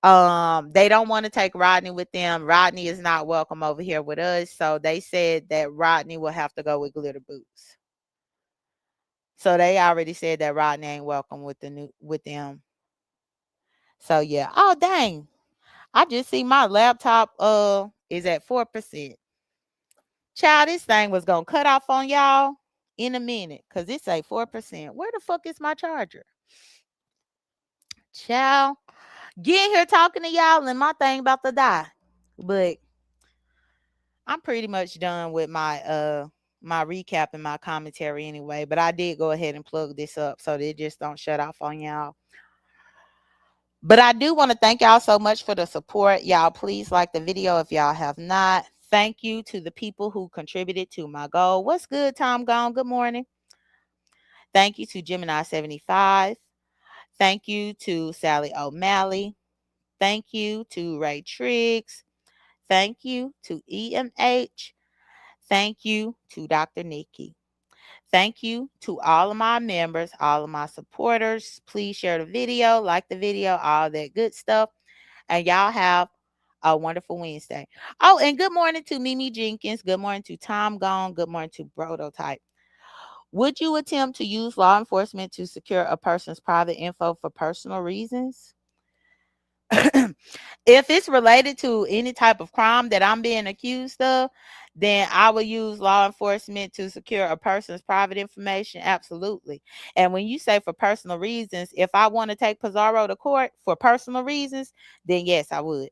They don't want to take Rodney with them. Rodney is not welcome over here with us. So they said that Rodney will have to go with Glitter Boots. So they already said that Rodney ain't welcome with them. So yeah. Oh dang. I just see my laptop is at 4%. Child, this thing was gonna cut off on y'all in a minute because it's a 4%. Where the fuck is my charger? Child. Getting here talking to y'all and my thing about to die. But I'm pretty much done with my recap and my commentary anyway. But I did go ahead and plug this up so that it just don't shut off on y'all. But I do want to thank y'all so much for the support. Y'all, please like the video if y'all have not. Thank you to the people who contributed to my goal. What's good, Tom Gone? Good morning. Thank you to Gemini75. Thank you to Sally O'Malley. Thank you to Ray Triggs. Thank you to EMH. Thank you to Dr. Nikki. Thank you to all of my members, all of my supporters. Please share the video, like the video, all that good stuff. And y'all have a wonderful Wednesday. Oh, and good morning to Mimi Jenkins. Good morning to Tom Gone. Good morning to Prototype. Would you attempt to use law enforcement to secure a person's private info for personal reasons? If it's related to any type of crime that I'm being accused of, then I will use law enforcement to secure a person's private information. Absolutely. And when you say for personal reasons, if I want to take Pizarro to court for personal reasons, then yes, I would.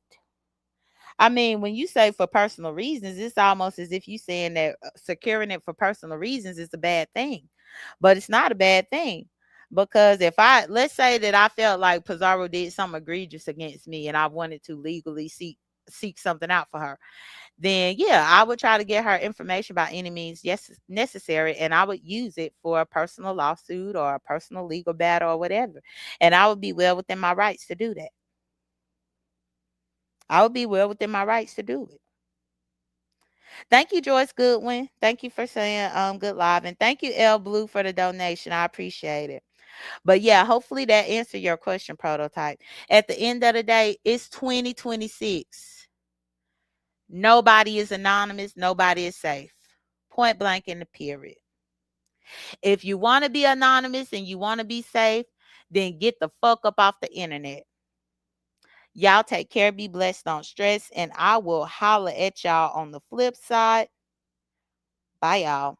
I mean, when you say for personal reasons, it's almost as if you saying that securing it for personal reasons is a bad thing. But it's not a bad thing. Because if let's say that I felt like Pizarro did something egregious against me and I wanted to legally seek something out for her, then yeah, I would try to get her information by any means yes necessary, and I would use it for a personal lawsuit or a personal legal battle or whatever. And I would be well within my rights to do that. I would be well within my rights to do it. Thank you, Joyce Goodwin. Thank you for saying good live. And thank you, L Blue, for the donation. I appreciate it. But yeah, hopefully that answered your question, Prototype. At the end of the day, it's 2026. Nobody is anonymous. Nobody is safe. Point blank in the period. If you want to be anonymous and you want to be safe, then get the fuck up off the internet. Y'all take care, be blessed, don't stress, and I will holler at y'all on the flip side. Bye, y'all.